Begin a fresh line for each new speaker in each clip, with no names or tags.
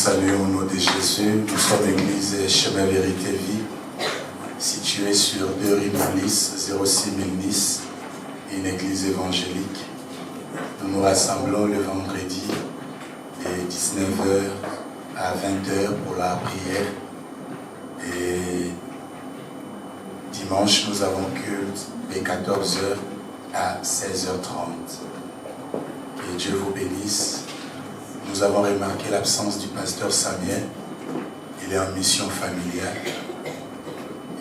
salue au nom de Jésus. Nous sommes l'église Chemin Vérité Vie, située sur 2 rue Moulisse, 06 Nice, une église évangélique. Nous nous rassemblons le vendredi de 19h à 20h pour la prière. Et dimanche, nous avons culte de 14h à 16h30. Que Dieu vous bénisse. Nous avons remarqué l'absence du pasteur Samuel. Il est en mission familiale.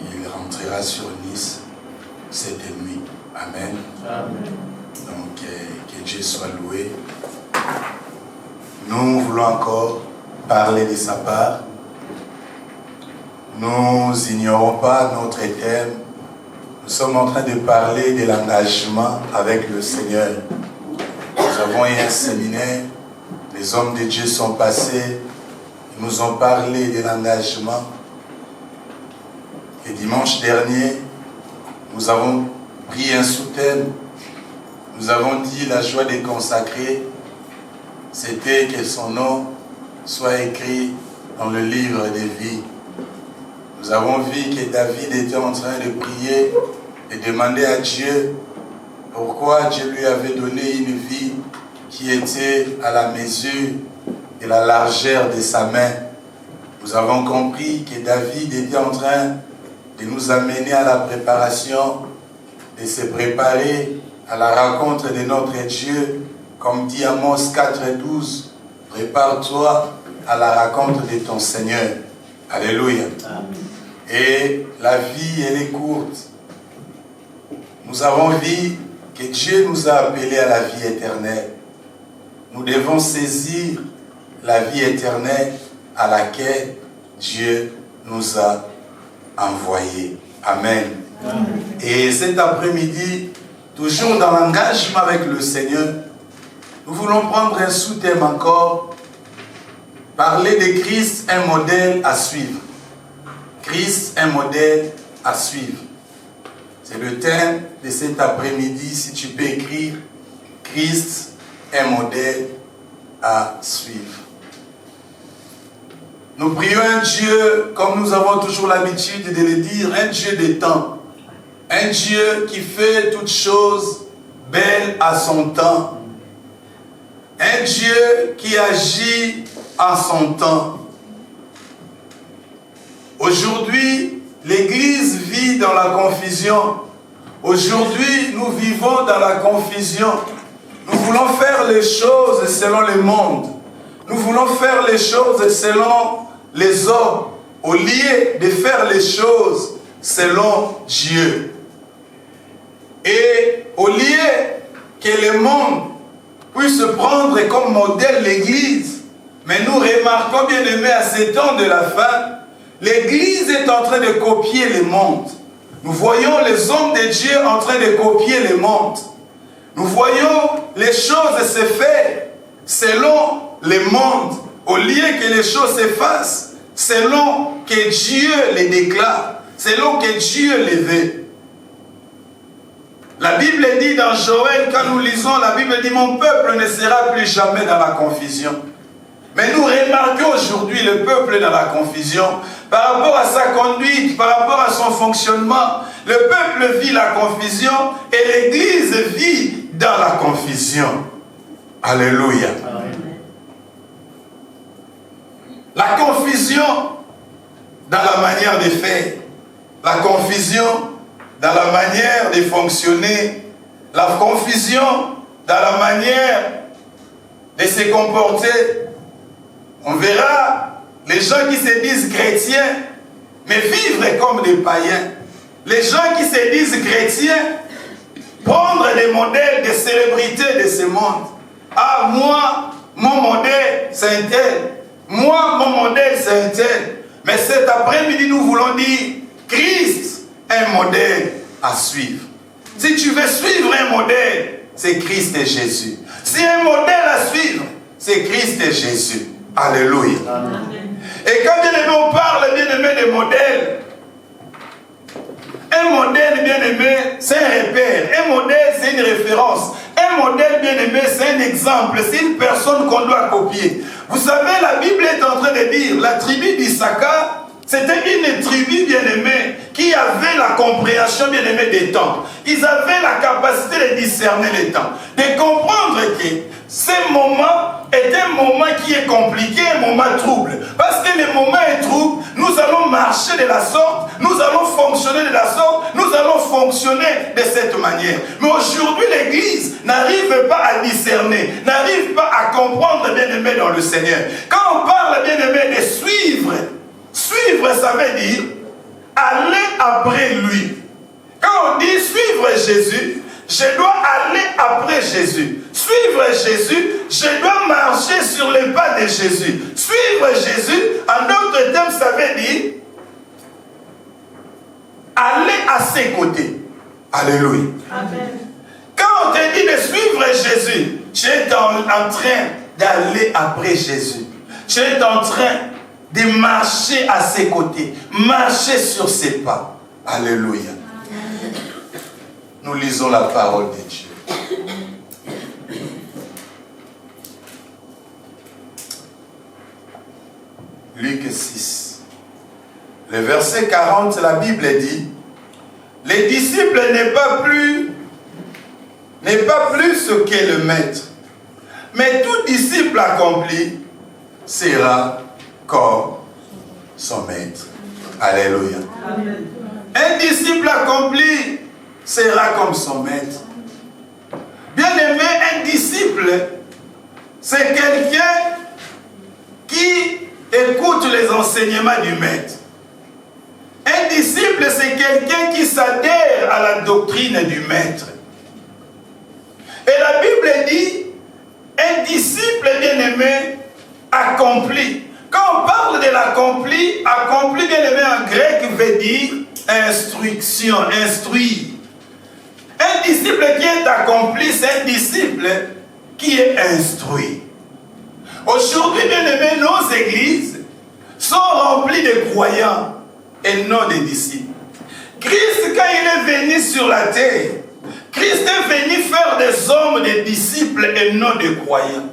Il rentrera sur Nice cette nuit. Amen. Amen. Donc, que Dieu soit loué. Nous voulons encore parler de sa part. Nous ignorons pas notre thème. Nous sommes en train de parler de l'engagement avec le Seigneur. Nous avons eu un séminaire. Les hommes de Dieu sont passés. Ils nous ont parlé de l'engagement. Et dimanche dernier, nous avons pris un sous-thème. Nous avons dit la joie de consacrer. C'était que son nom soit écrit dans le livre des vies. Nous avons vu que David était en train de prier et demander à Dieu pourquoi Dieu lui avait donné une vie qui était à la mesure et la largeur de sa main. Nous avons compris que David était en train de nous amener à la préparation, de se préparer à la rencontre de notre Dieu, comme dit Amos 4:12, prépare-toi à la rencontre de ton Seigneur. Alléluia. Amen. Et la vie, elle est courte. Nous avons vu que Dieu nous a appelés à la vie éternelle. Nous devons saisir la vie éternelle à laquelle Dieu nous a envoyés. Amen. Amen. Et cet après-midi, toujours dans l'engagement avec le Seigneur, nous voulons prendre un sous-thème encore, parler de Christ, un modèle à suivre. Christ, un modèle à suivre. C'est le thème de cet après-midi. Si tu peux écrire Christ, un modèle à suivre. Nous prions un Dieu, comme nous avons toujours l'habitude de le dire, un Dieu des temps. Un Dieu qui fait toutes choses belles à son temps. Un Dieu qui agit en son temps. Aujourd'hui, l'Église vit dans la confusion. Aujourd'hui, nous vivons dans la confusion. Nous voulons faire les choses selon le monde. Nous voulons faire les choses selon les hommes, au lieu de faire les choses selon Dieu. Et au lieu que le monde puisse prendre comme modèle l'Église, mais nous remarquons, bien aimés, à ces temps de la fin, l'Église est en train de copier le monde. Nous voyons les hommes de Dieu en train de copier le monde. Nous voyons les choses se faire selon le monde, au lieu que les choses se fassent selon que Dieu les déclare, selon que Dieu les veut. La Bible dit dans Joël, quand nous lisons, la Bible dit « Mon peuple ne sera plus jamais dans la confusion ». Mais nous remarquons aujourd'hui le peuple dans la confusion par rapport à sa conduite, par rapport à son fonctionnement. Le peuple vit la confusion et l'Église vit dans la confusion. Alléluia. Amen. La confusion dans la manière de faire, la confusion dans la manière de fonctionner, la confusion dans la manière de se comporter. On verra les gens qui se disent chrétiens, mais vivre comme des païens. Les gens qui se disent chrétiens, prendre des modèles de célébrités de ce monde. Ah, moi, mon modèle, c'est un tel. Moi, mon modèle, c'est un tel. Mais cet après-midi, nous voulons dire, Christ, un modèle à suivre. Si tu veux suivre un modèle, c'est Christ et Jésus. Si un modèle à suivre, c'est Christ et Jésus. Alléluia. Amen. Et quand bien aimé, on parle, bien aimé, de modèles. Un modèle, bien aimé, c'est un repère. Un modèle, c'est une référence. Un modèle, bien aimé, c'est un exemple. C'est une personne qu'on doit copier. Vous savez, la Bible est en train de dire, la tribu d'Issachar, c'était une tribu bien-aimée qui avait la compréhension bien-aimée des temps. Ils avaient la capacité de discerner les temps, de comprendre que ce moment est un moment qui est compliqué, un moment trouble. Parce que le moment est trouble, nous allons marcher de la sorte, nous allons fonctionner de la sorte, nous allons fonctionner de cette manière. Mais aujourd'hui, l'Église n'arrive pas à discerner, n'arrive pas à comprendre bien-aimé dans le Seigneur. Quand on parle bien-aimé de suivre, suivre, ça veut dire aller après lui. Quand on dit suivre Jésus, je dois aller après Jésus. Suivre Jésus, je dois marcher sur les pas de Jésus. Suivre Jésus, en d'autres termes, ça veut dire aller à ses côtés. Alléluia. Amen. Quand on te dit de suivre Jésus, tu es en train d'aller après Jésus. Tu es en train de marcher à ses côtés, marcher sur ses pas. Alléluia. Nous lisons la parole de Dieu. Luc 6. Le verset 40, la Bible dit, les disciples n'est pas plus ce qu'est le maître, mais tout disciple accompli sera comme son maître. Alléluia. Amen. Un disciple accompli sera comme son maître. Bien-aimé, un disciple, c'est quelqu'un qui écoute les enseignements du maître. Un disciple, c'est quelqu'un qui s'adhère à la doctrine du maître. Et la Bible dit, un disciple bien-aimé accompli. Quand on parle de l'accompli, accompli bien-aimé en grec veut dire instruction, instruire. Un disciple qui est accompli, c'est un disciple qui est instruit. Aujourd'hui, bien-aimés, nos églises sont remplies de croyants et non de disciples. Christ, quand il est venu sur la terre, Christ est venu faire des hommes des disciples et non des croyants.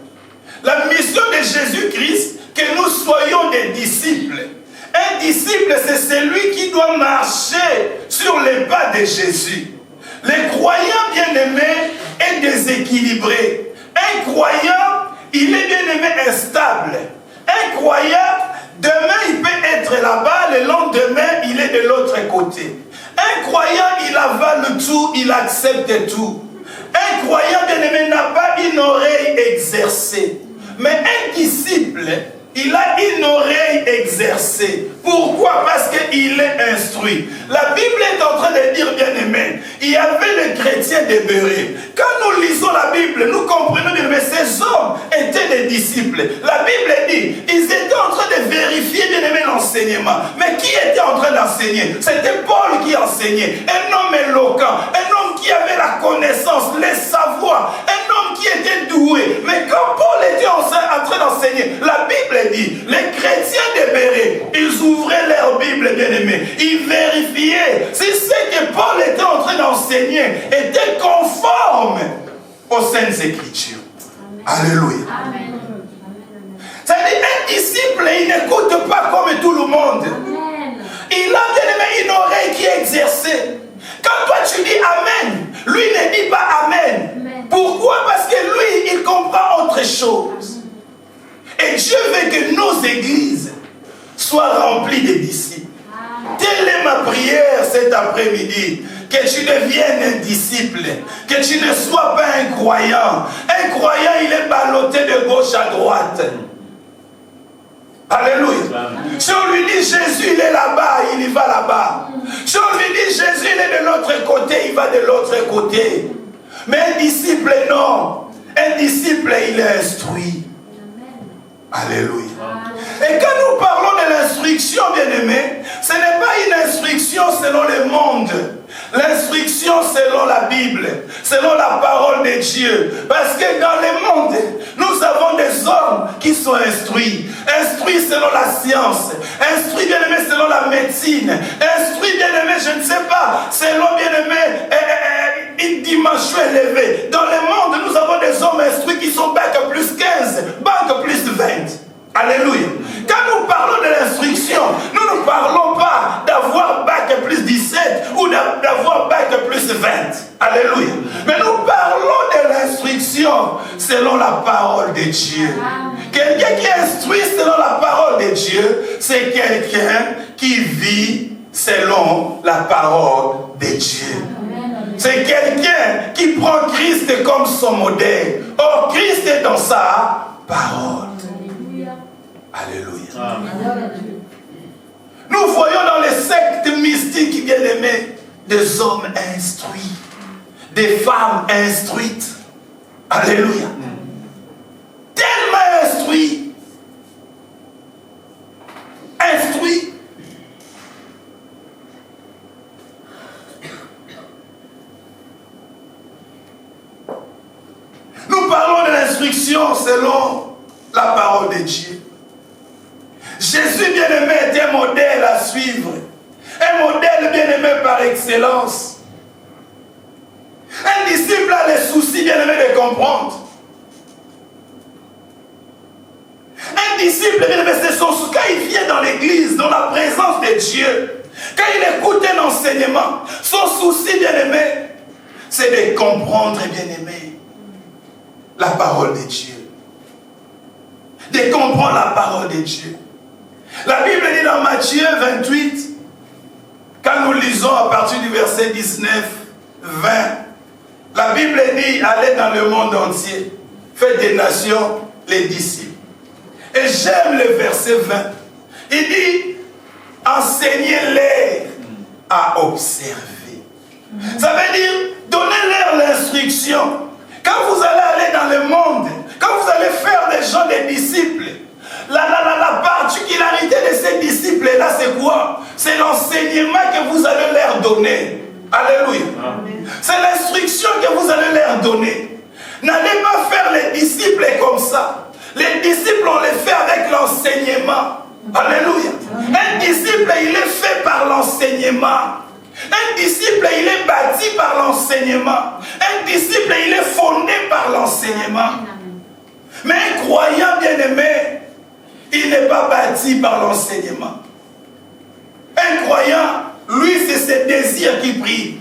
La mission de Jésus-Christ, que nous soyons des disciples. Un disciple, c'est celui qui doit marcher sur les pas de Jésus. Le croyant bien-aimé est déséquilibré. Un croyant, il est bien-aimé instable. Un croyant, demain il peut être là-bas, le lendemain il est de l'autre côté. Un croyant, il avale tout, il accepte tout. Un croyant bien-aimé n'a pas une oreille exercée. Mais un disciple, il a une oreille exercée. Pourquoi? Parce qu'il est instruit. La Bible est en train de dire, bien-aimé, il y avait les chrétiens de Béret. Quand nous lisons la Bible, nous comprenons bien, mais ces hommes étaient des disciples. La Bible dit, ils étaient en train de vérifier, bien-aimé, l'enseignement. Mais qui était en train d'enseigner? C'était Paul qui enseignait. Un homme éloquent, un homme qui avait la connaissance, les savoirs, un homme qui était doué. Mais quand Paul était en train d'enseigner, la Bible dit, les chrétiens de Béret, ils ouvraient leur Bible, bien-aimés. Ils vérifiaient si ce que Paul était en train d'enseigner était conforme aux Saintes Écritures. Amen. Alléluia. Amen. C'est-à-dire, un disciple, il n'écoute pas comme tout le monde. Amen. Il a, bien-aimé, une oreille qui est exercée. Quand toi tu dis Amen, lui ne dit pas Amen. Amen. Pourquoi? Parce que lui, il comprend autre chose. Et Dieu veut que nos églises soient remplies de disciples. Telle est ma prière cet après-midi. Que tu deviennes un disciple. Que tu ne sois pas un croyant. Un croyant, il est ballotté de gauche à droite. Alléluia. Si on lui dit Jésus, il est là-bas, il y va là-bas. Si on lui dit Jésus, il est de l'autre côté, il va de l'autre côté. Mais un disciple, non. Un disciple, il est instruit. Alléluia. Et quand nous parlons de l'instruction, bien-aimé, ce n'est pas une instruction selon le monde. L'instruction selon la Bible, selon la parole de Dieu. Parce que dans le monde, nous avons des hommes qui sont instruits. Instruits selon la science. Instruits, bien-aimé, selon la médecine. Instruits, bien-aimé, je ne sais pas, selon, bien-aimé, une dimension élevée. Dans le monde, nous avons des hommes instruits qui sont bac plus 15, bac plus 20. Alléluia. Quand nous parlons de l'instruction, nous ne parlons pas d'avoir bac plus 17 ou d'avoir bac plus 20. Alléluia. Mais nous parlons de l'instruction selon la parole de Dieu. Quelqu'un qui instruit selon la parole de Dieu, c'est quelqu'un qui vit selon la parole de Dieu. C'est quelqu'un qui prend Christ comme son modèle. Or, Christ est dans sa parole. Alléluia. Amen. Nous voyons dans les sectes mystiques, bien aimés, des hommes instruits, des femmes instruites. Alléluia. Tellement instruits. Instruits. Nous parlons de l'instruction selon la parole de Dieu. Jésus bien-aimé est un modèle à suivre. Un modèle bien-aimé par excellence. Un disciple a les soucis bien-aimé de comprendre. Un disciple bien-aimé, c'est son souci. Quand il vient dans l'église, dans la présence de Dieu, quand il écoute un enseignement, son souci bien-aimé, c'est de comprendre bien-aimé la parole de Dieu. De comprendre la parole de Dieu. La Bible dit dans Matthieu 28, quand nous lisons à partir du verset 19, 20, la Bible dit, allez dans le monde entier, faites des nations les disciples. Et j'aime le verset 20. Il dit, enseignez-les à observer. Ça veut dire, donnez-leur l'instruction. Quand vous allez aller dans le monde, quand vous allez faire des gens des disciples, la particularité de ces disciples-là, c'est quoi? C'est l'enseignement que vous allez leur donner. Alléluia. C'est l'instruction que vous allez leur donner. N'allez pas faire les disciples comme ça. Les disciples, on les fait avec l'enseignement. Alléluia. Un disciple, il est fait par l'enseignement. Un disciple, il est bâti par l'enseignement. Un disciple, il est fondé par l'enseignement. Mais un croyant bien-aimé, il n'est pas bâti par l'enseignement. Un croyant, lui, c'est ses désirs qui prient.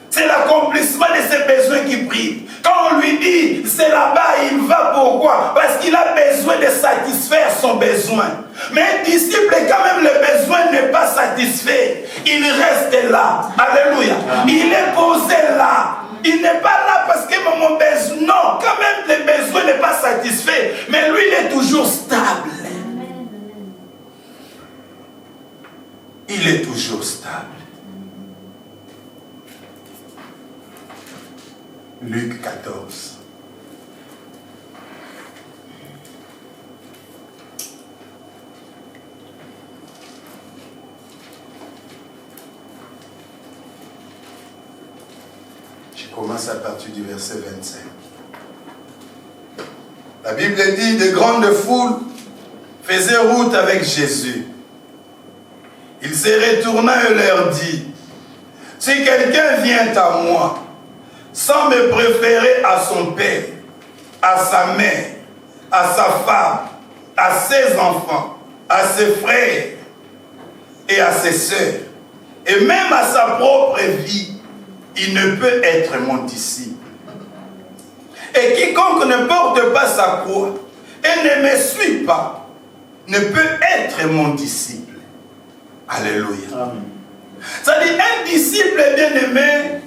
C'est l'accomplissement de ses besoins qui prient. Quand on lui dit, c'est là-bas, il va, pourquoi? Parce qu'il a besoin de satisfaire son besoin. Mais un disciple, quand même, le besoin n'est pas satisfait. Il reste là. Alléluia. Il est posé là. Il n'est pas là parce que mon besoin, non, quand même, le besoin n'est pas satisfait. Mais lui, il est toujours stable. Il est toujours stable. Luc 14. Je commence à partir du verset 25. La Bible dit, de grandes foules faisaient route avec Jésus. Il se retourna et leur dit, si quelqu'un vient à moi, sans me préférer à son père, à sa mère, à sa femme, à ses enfants, à ses frères et à ses sœurs, et même à sa propre vie, il ne peut être mon disciple. Et quiconque ne porte pas sa croix et ne me suit pas, ne peut être mon disciple. Alléluia. Amen. C'est-à-dire, un disciple bien-aimé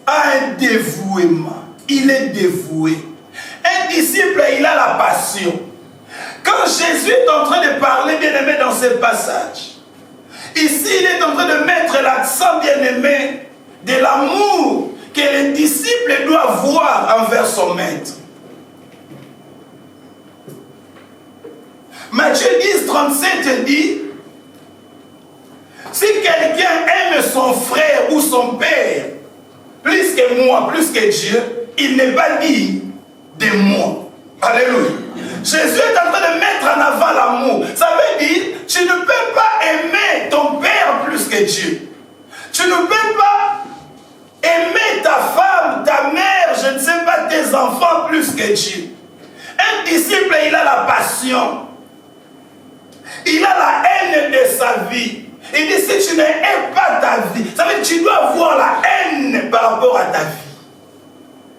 a un dévouement. Il est dévoué. Un disciple, il a la passion. Quand Jésus est en train de parler, bien-aimé, dans ce passage, ici, il est en train de mettre l'accent, bien-aimé, de l'amour que le disciple doit avoir envers son maître. Matthieu 10, 37 dit, si quelqu'un aime son frère ou son père plus que moi, plus que Dieu, il n'est pas digne de moi. Alléluia. Jésus est en train de mettre en avant l'amour. Ça veut dire, tu ne peux pas aimer ton père plus que Dieu. Tu ne peux pas aimer ta femme, ta mère, je ne sais pas, tes enfants plus que Dieu. Un disciple, il a la passion. Il dit, si tu ne hais pas ta vie, ça veut dire que tu dois avoir la haine par rapport à ta vie.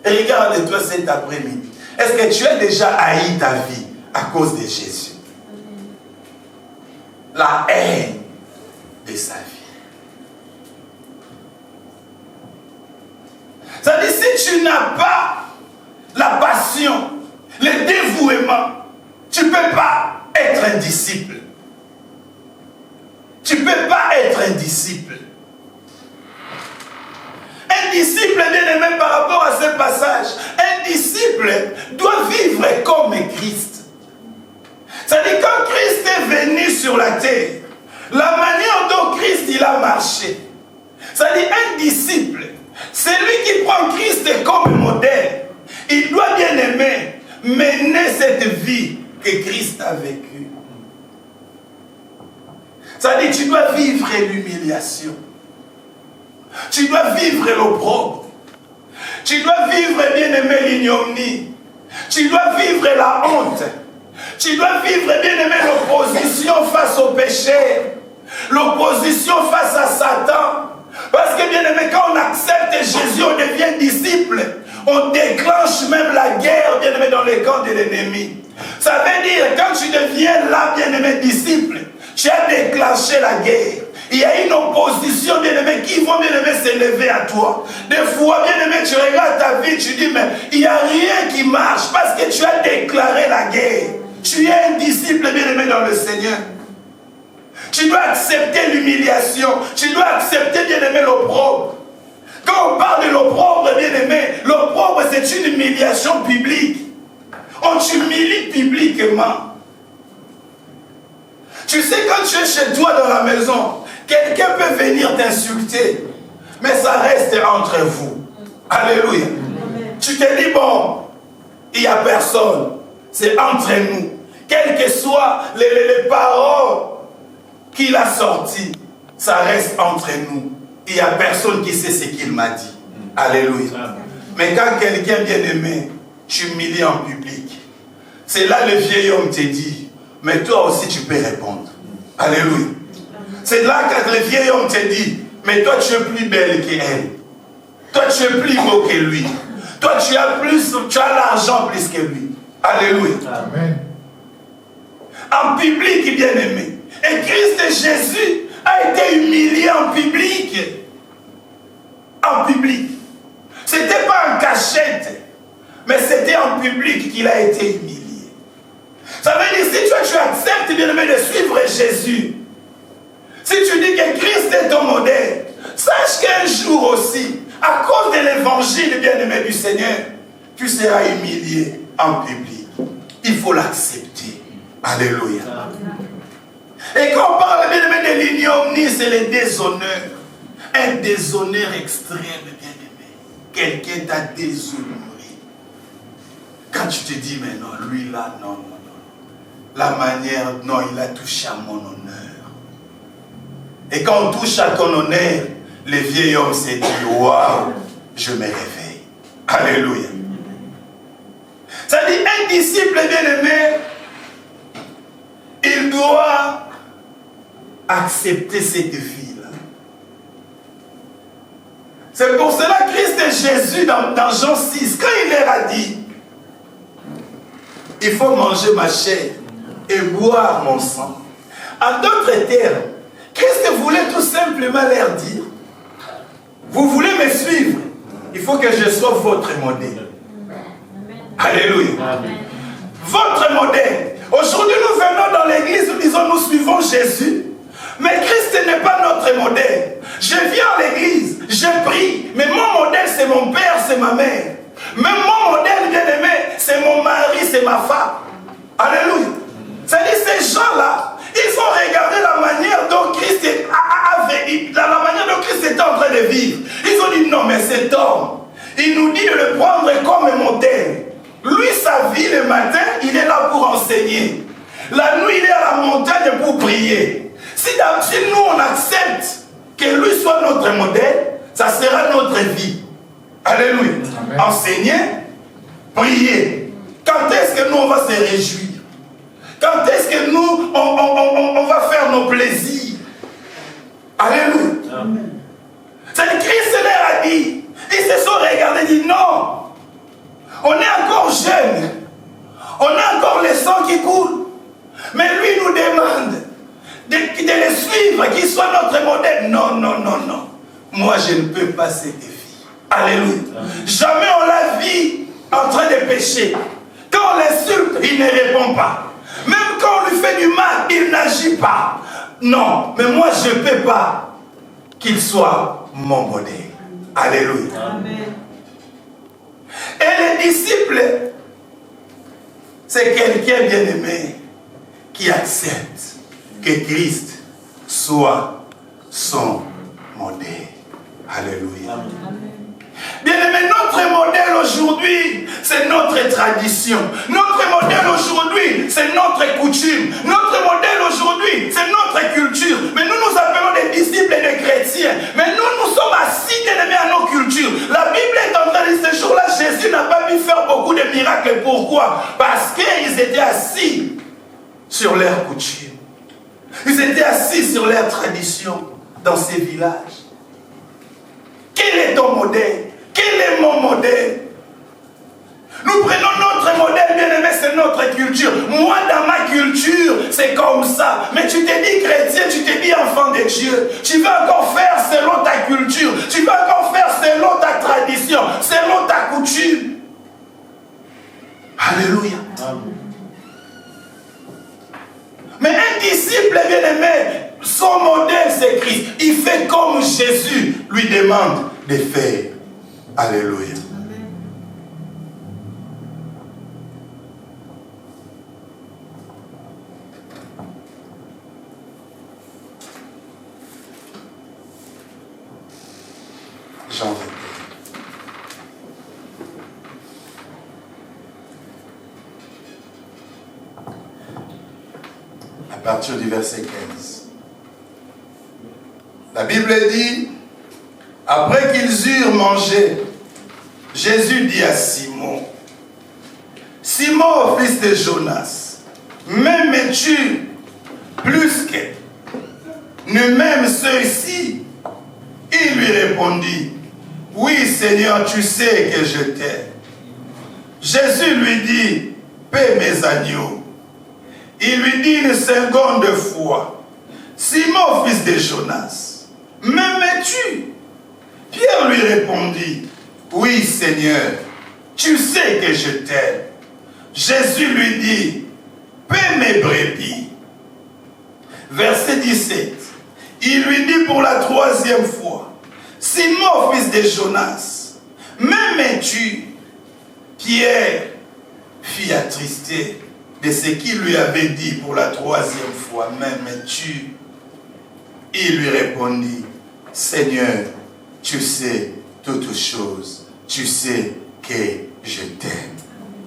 Et regarde-toi cet après-midi. Est-ce que tu as déjà haï ta vie à cause de Jésus? La haine de sa vie. Ça veut dire, si tu n'as pas la passion, le dévouement, tu ne peux pas être un disciple. Tu ne peux pas être un disciple. Un disciple, bien aimé, par rapport à ce passage, un disciple doit vivre comme Christ. C'est-à-dire, quand Christ est venu sur la terre, la manière dont Christ il a marché, c'est-à-dire un disciple, c'est lui qui prend Christ comme modèle. Il doit, bien aimé, mener cette vie que Christ a vécue. C'est-à-dire, tu dois vivre l'humiliation. Tu dois vivre l'opprobre. Tu dois vivre, bien-aimé, l'ignominie. Tu dois vivre la honte. Tu dois vivre, bien-aimé, l'opposition face au péché. L'opposition face à Satan. Parce que, bien-aimé, quand on accepte Jésus, on devient disciple. On déclenche même la guerre, bien-aimé, dans les camps de l'ennemi. Ça veut dire, quand tu deviens là, bien-aimé, disciple, tu as déclenché la guerre. Il y a une opposition, bien-aimé, qui vont, bien-aimé, s'élever à toi. Des fois, bien-aimé, tu regardes ta vie, tu dis, mais il n'y a rien qui marche parce que tu as déclaré la guerre. Tu es un disciple, bien-aimé, dans le Seigneur. Tu dois accepter l'humiliation. Tu dois accepter, bien-aimé, l'opprobre. Quand on parle de l'opprobre, bien-aimé, l'opprobre, c'est une humiliation publique. On t'humilie publiquement. Tu sais, quand tu es chez toi dans la maison, quelqu'un peut venir t'insulter, mais ça reste entre vous. Alléluia. Amen. Tu te dis, bon, il n'y a personne. C'est entre nous. Quelles que soient les paroles qu'il a sorties, ça reste entre nous. Il n'y a personne qui sait ce qu'il m'a dit. Alléluia. Amen. Mais quand quelqu'un bien-aimé t'humilie en public, c'est là le vieil homme te dit, mais toi aussi tu peux répondre. Alléluia. C'est là que le vieil homme te dit, mais toi tu es plus belle qu'elle. Toi tu es plus beau que lui. Toi tu as l'argent plus que lui. Alléluia. Amen. En public, bien aimé. Et Christ Jésus a été humilié en public. En public. C'était pas en cachette, mais c'était en public qu'il a été humilié. Ça veut dire, si toi tu acceptes, bien aimé, de suivre Jésus, si tu dis que Christ est ton modèle, sache qu'un jour aussi, à cause de l'évangile, bien aimé du Seigneur, tu seras humilié en public. Il faut l'accepter. Alléluia. Et quand on parle, bien aimé, de l'ignominie, c'est le déshonneur. Un déshonneur extrême, bien aimé. Quelqu'un t'a déshonoré. Quand tu te dis, mais non, lui là, non, non, non. La manière, non, il a touché à mon honneur. Et quand on touche à ton honneur, le vieil homme s'est dit, waouh, je me réveille. Alléluia. Ça dit, un disciple bien-aimé, il doit accepter cette vie-là. C'est pour cela que Christ Jésus, dans Jean 6, quand il leur a dit, il faut manger ma chair et boire mon sang. En d'autres termes, Christ voulait tout simplement leur dire, vous voulez me suivre, il faut que je sois votre modèle. Alléluia. Amen. Votre modèle. Aujourd'hui, nous venons dans l'église, nous disons, nous suivons Jésus. Mais Christ n'est pas notre modèle. Je viens à l'église, je prie, mais mon modèle, c'est mon père, c'est ma mère. Même mon modèle bien-aimé, c'est mon mari, c'est ma femme. Alléluia. C'est-à-dire, ces gens-là, ils ont regardé la manière dont Christ la manière dont Christ était en train de vivre. Ils ont dit, non, mais cet homme, il nous dit de le prendre comme modèle. Lui, sa vie, le matin, il est là pour enseigner. La nuit, il est à la montagne pour prier. Si nous, on accepte que lui soit notre modèle, ça sera notre vie. Alléluia. Amen. Enseigner, prier. Quand est-ce que nous, on va se réjouir? Quand est-ce que nous, on va faire nos plaisirs? Alléluia. C'est Christ leur a dit. Ils se sont regardés et dit non. On est encore jeunes. On a encore le sang qui coule. Mais lui nous demande de le suivre, qu'il soit notre modèle. Non, non, non, non. Moi, je ne peux pas ce défi. Alléluia. Jamais on l'a vu en train de pécher. Quand on l'insulte, il ne répond pas. Même quand on lui fait du mal, il n'agit pas. Non, mais moi, je ne peux pas qu'il soit mon modèle. Alléluia.
Amen.
Et les disciples, c'est quelqu'un bien-aimé qui accepte que Christ soit son modèle. Alléluia. Bien-aimé, notre modèle aujourd'hui, c'est notre tradition. Notre modèle aujourd'hui, c'est notre coutume. Notre modèle aujourd'hui, c'est notre culture. Mais nous nous appelons des disciples et des chrétiens. Mais nous sommes assis, bien-aimés, à nos cultures. La Bible est en train de dire, ce jour-là, Jésus n'a pas pu faire beaucoup de miracles. Pourquoi? Parce qu'ils étaient assis sur leur coutume. Ils étaient assis sur leur tradition dans ces villages. Quel est ton modèle? Quel est mon modèle? Nous prenons notre modèle, bien-aimé, c'est notre culture. Moi, dans ma culture, c'est comme ça. Mais tu t'es dit chrétien, tu t'es dit enfant de Dieu. Tu vas encore faire selon ta culture. Tu vas encore faire selon ta tradition, selon ta coutume. Alléluia. Amen. Mais un disciple, bien-aimé, son modèle, c'est Christ. Il fait comme Jésus lui demande de faire. Alléluia. Jean 21. À partir du verset 15. La Bible dit, après qu'ils eurent mangé, Jésus dit à Simon, Simon, fils de Jonas, m'aimes-tu plus que ne m'aiment ceux-ci? Il lui répondit, oui Seigneur, tu sais que je t'aime. Jésus lui dit, paie mes agneaux. Il lui dit une seconde fois, Simon, fils de Jonas, m'aimes-tu? Pierre lui répondit, oui Seigneur, tu sais que je t'aime. Jésus lui dit, paie mes brebis. Verset 17, il lui dit pour la troisième fois, Simon, fils de Jonas, m'aimes-tu? Pierre fit attristé de ce qu'il lui avait dit pour la troisième fois, m'aimes-tu? Il lui répondit, Seigneur, tu sais toutes choses, tu sais que je t'aime.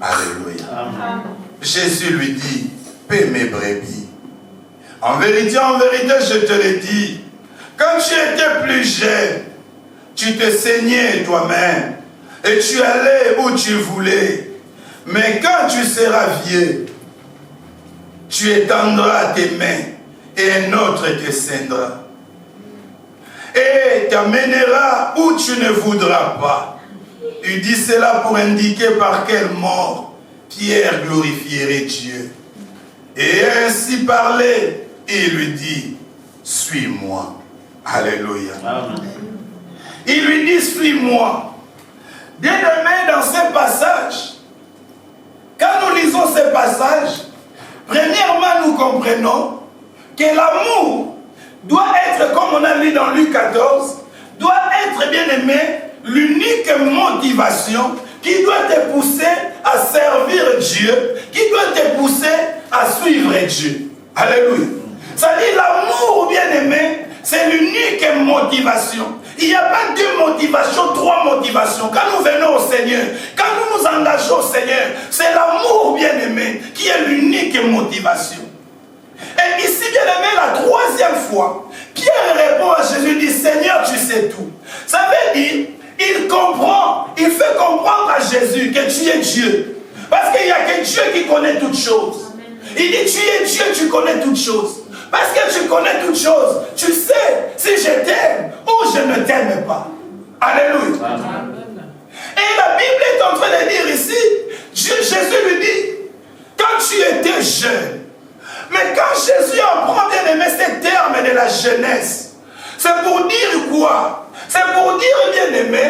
Alléluia. Amen. Jésus lui dit, paie mes brebis. En vérité, je te le dis, quand tu étais plus jeune, tu te saignais toi-même et tu allais où tu voulais. Mais quand tu seras vieux, tu étendras tes mains et un autre te ceindra et t'amènera où tu ne voudras pas. Il dit cela pour indiquer par quelle mort Pierre glorifierait Dieu. Et ainsi parlé, il lui dit, suis-moi. Alléluia. Amen. Il lui dit, suis-moi. Bien-aimé, dans ce passage, quand nous lisons ce passage, premièrement, nous comprenons que l'amour doit être, comme on a lu dans Luc 14, doit être, bien-aimé, l'unique motivation qui doit te pousser à servir Dieu, qui doit te pousser à suivre Dieu. Alléluia. Ça dit l'amour, bien-aimé, c'est l'unique motivation. Il n'y a pas deux motivations, trois motivations. Quand nous venons au Seigneur, quand nous nous engageons au Seigneur, c'est l'amour, bien-aimé, qui est l'unique motivation. Et ici, bien-aimé, la troisième fois, Pierre répond à Jésus, dit, Seigneur, tu sais tout. Ça veut dire, il comprend, il fait comprendre à Jésus que tu es Dieu. Parce qu'il n'y a que Dieu qui connaît toutes choses. Il dit, tu es Dieu, tu connais toutes choses. Parce que tu connais toutes choses. Tu sais, si je C'est pour dire quoi? C'est pour dire, bien aimé,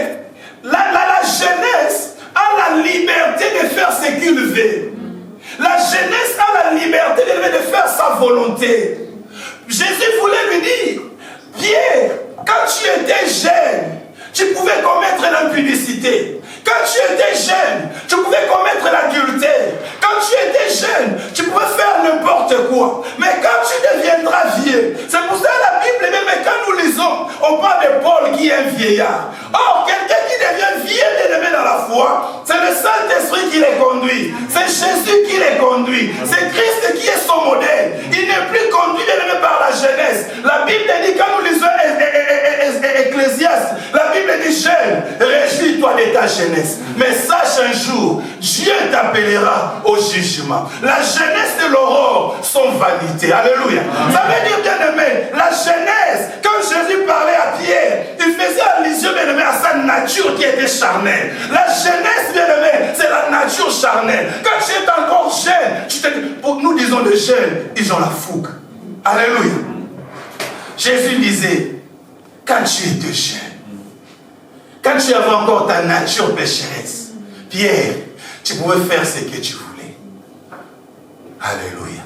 la jeunesse a la liberté de faire ce qu'il veut. La jeunesse a la liberté de faire sa volonté. Jésus voulait lui dire, Pierre, quand tu étais jeune, tu pouvais commettre l'impudicité. Quand tu étais jeune, tu pouvais commettre l'adultère. Quand tu étais jeune, tu pouvais faire n'importe quoi. Mais quand tu deviendras vieux, c'est pour ça que la Bible, même quand nous lisons, on parle de Paul qui est un vieillard. Or, quelqu'un qui devient vieux et dans la foi, c'est le Saint-Esprit qui les conduit. C'est Jésus qui les conduit. C'est Christ qui est son modèle. Il n'est plus conduit par la jeunesse. La Bible dit, quand nous lisons Ecclésiaste, la Bible dit, jeune, réjouis-toi de ta jeunesse. Mais sache un jour, Dieu t'appellera au jugement. La jeunesse de l'aurore sont vanité. Alléluia. Ça veut dire, bien aimé, la jeunesse, quand Jésus parlait à Pierre, il faisait allusion, bien aimé, à sa nature qui était charnelle. La jeunesse, bien aimé, c'est la nature charnelle. Quand tu es encore jeune, nous disons les jeunes, ils ont la fougue. Alléluia. Jésus disait, quand tu étais jeune, quand tu avais encore ta nature pécheresse, Pierre, tu pouvais faire ce que tu voulais. Alléluia.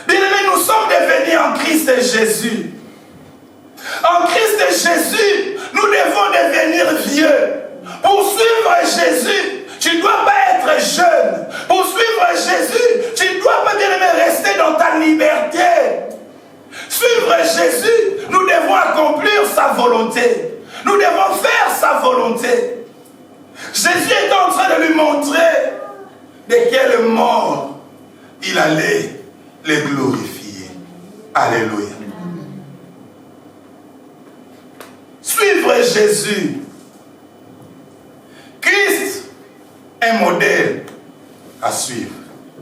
Bien aimé, nous sommes devenus en Christ Jésus. En Christ Jésus, nous devons devenir vieux. Pour suivre Jésus, tu ne dois pas être jeune. Pour suivre Jésus, tu ne dois pas, bien aimé, rester dans ta liberté. Suivre Jésus, nous devons accomplir sa volonté. Nous devons faire sa volonté. Jésus est en train de lui montrer de quelle mort il allait les glorifier. Alléluia. Suivre Jésus. Christ est un modèle à suivre.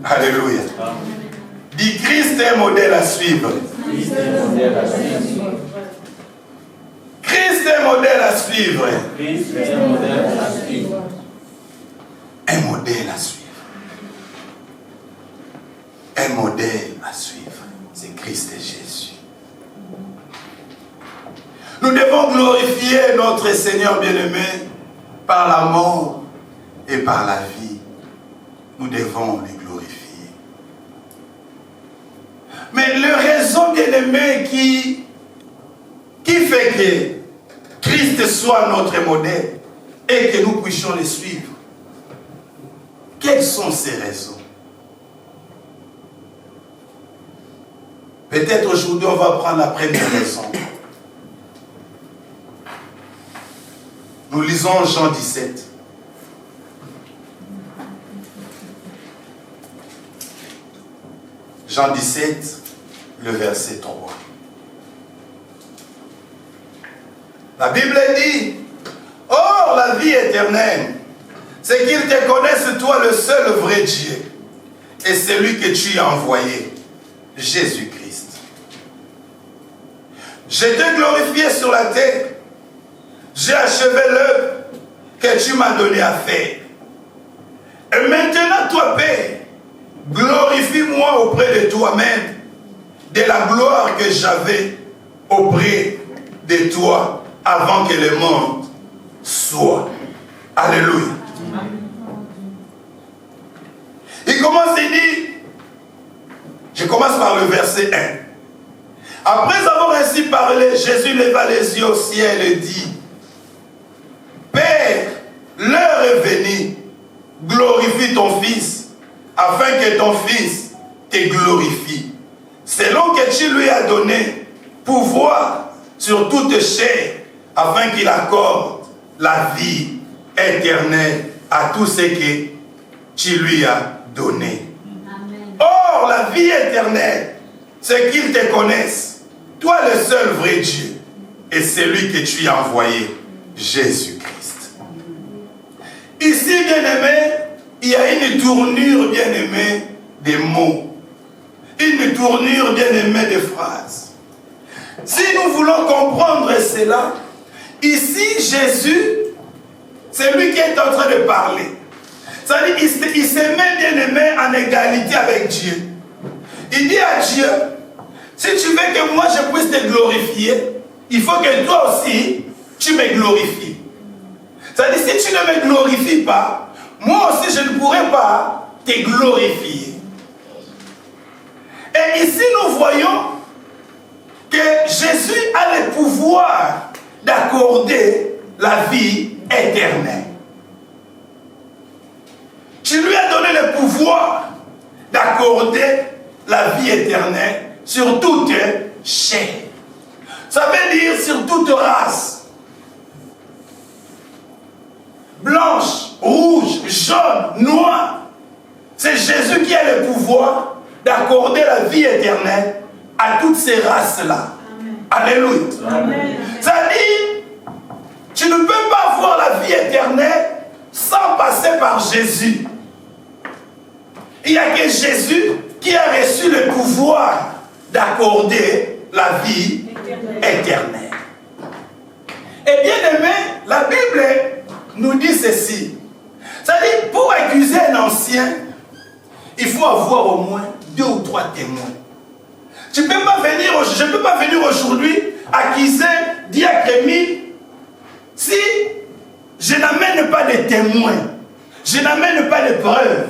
Alléluia. Dis, Christ est un modèle à suivre.
Christ est un modèle à suivre.
Christ est un modèle à suivre.
Christ est un modèle à suivre.
Un modèle à suivre. Un modèle à suivre. C'est Christ et Jésus. Nous devons glorifier notre Seigneur bien-aimé par la mort et par la vie. Nous devons les glorifier. Mais la raison bien-aimé qui fait que Christ soit notre modèle et que nous puissions le suivre, quelles sont ces raisons? Peut-être aujourd'hui on va prendre la première raison. Nous lisons Jean 17. Jean 17, le verset 3. La Bible dit, or la vie éternelle, c'est qu'ils te connaissent toi le seul vrai Dieu et celui que tu as envoyé, Jésus-Christ. Je t'ai glorifié sur la terre. J'ai achevé l'œuvre que tu m'as donné à faire. Et maintenant, toi, Père, glorifie-moi auprès de toi-même de la gloire que j'avais auprès de toi avant que le monde soit. Alléluia. Il commence et dit, je commence par le verset 1. Après avoir ainsi parlé, Jésus leva les yeux au ciel et dit, Père, l'heure est venue, glorifie ton Fils, afin que ton Fils te glorifie, selon que tu lui as donné pouvoir sur toute chair, afin qu'il accorde la vie éternelle à tout ce que tu lui as donné. Amen. Or, la vie éternelle, c'est qu'ils te connaissent, toi le seul vrai Dieu, et celui que tu as envoyé, Jésus-Christ. Ici, bien-aimé, il y a une tournure, bien-aimé, des mots. Une tournure, bien-aimé, des phrases. Si nous voulons comprendre cela, ici, Jésus, c'est lui qui est en train de parler. C'est-à-dire, il se met, bien-aimé, en égalité avec Dieu. Il dit à Dieu, si tu veux que moi je puisse te glorifier, il faut que toi aussi, tu me glorifies. C'est-à-dire, si tu ne me glorifies pas, moi aussi, je ne pourrai pas te glorifier. Et ici, nous voyons que Jésus a le pouvoir d'accorder la vie éternelle. Tu lui as donné le pouvoir d'accorder la vie éternelle sur toute chair. Ça veut dire sur toute race. Blanche, rouge, jaune, noire. C'est Jésus qui a le pouvoir d'accorder la vie éternelle à toutes ces races-là. Alléluia. C'est-à-dire, tu ne peux pas avoir la vie éternelle sans passer par Jésus. Il n'y a que Jésus qui a reçu le pouvoir d'accorder la vie éternelle. Et bien aimé, la Bible nous dit ceci. C'est-à-dire, pour accuser un ancien, il faut avoir au moins 2 ou 3 témoins. Je ne peux pas venir aujourd'hui accuser Diacre Émile si je n'amène pas de témoins, je n'amène pas de preuves.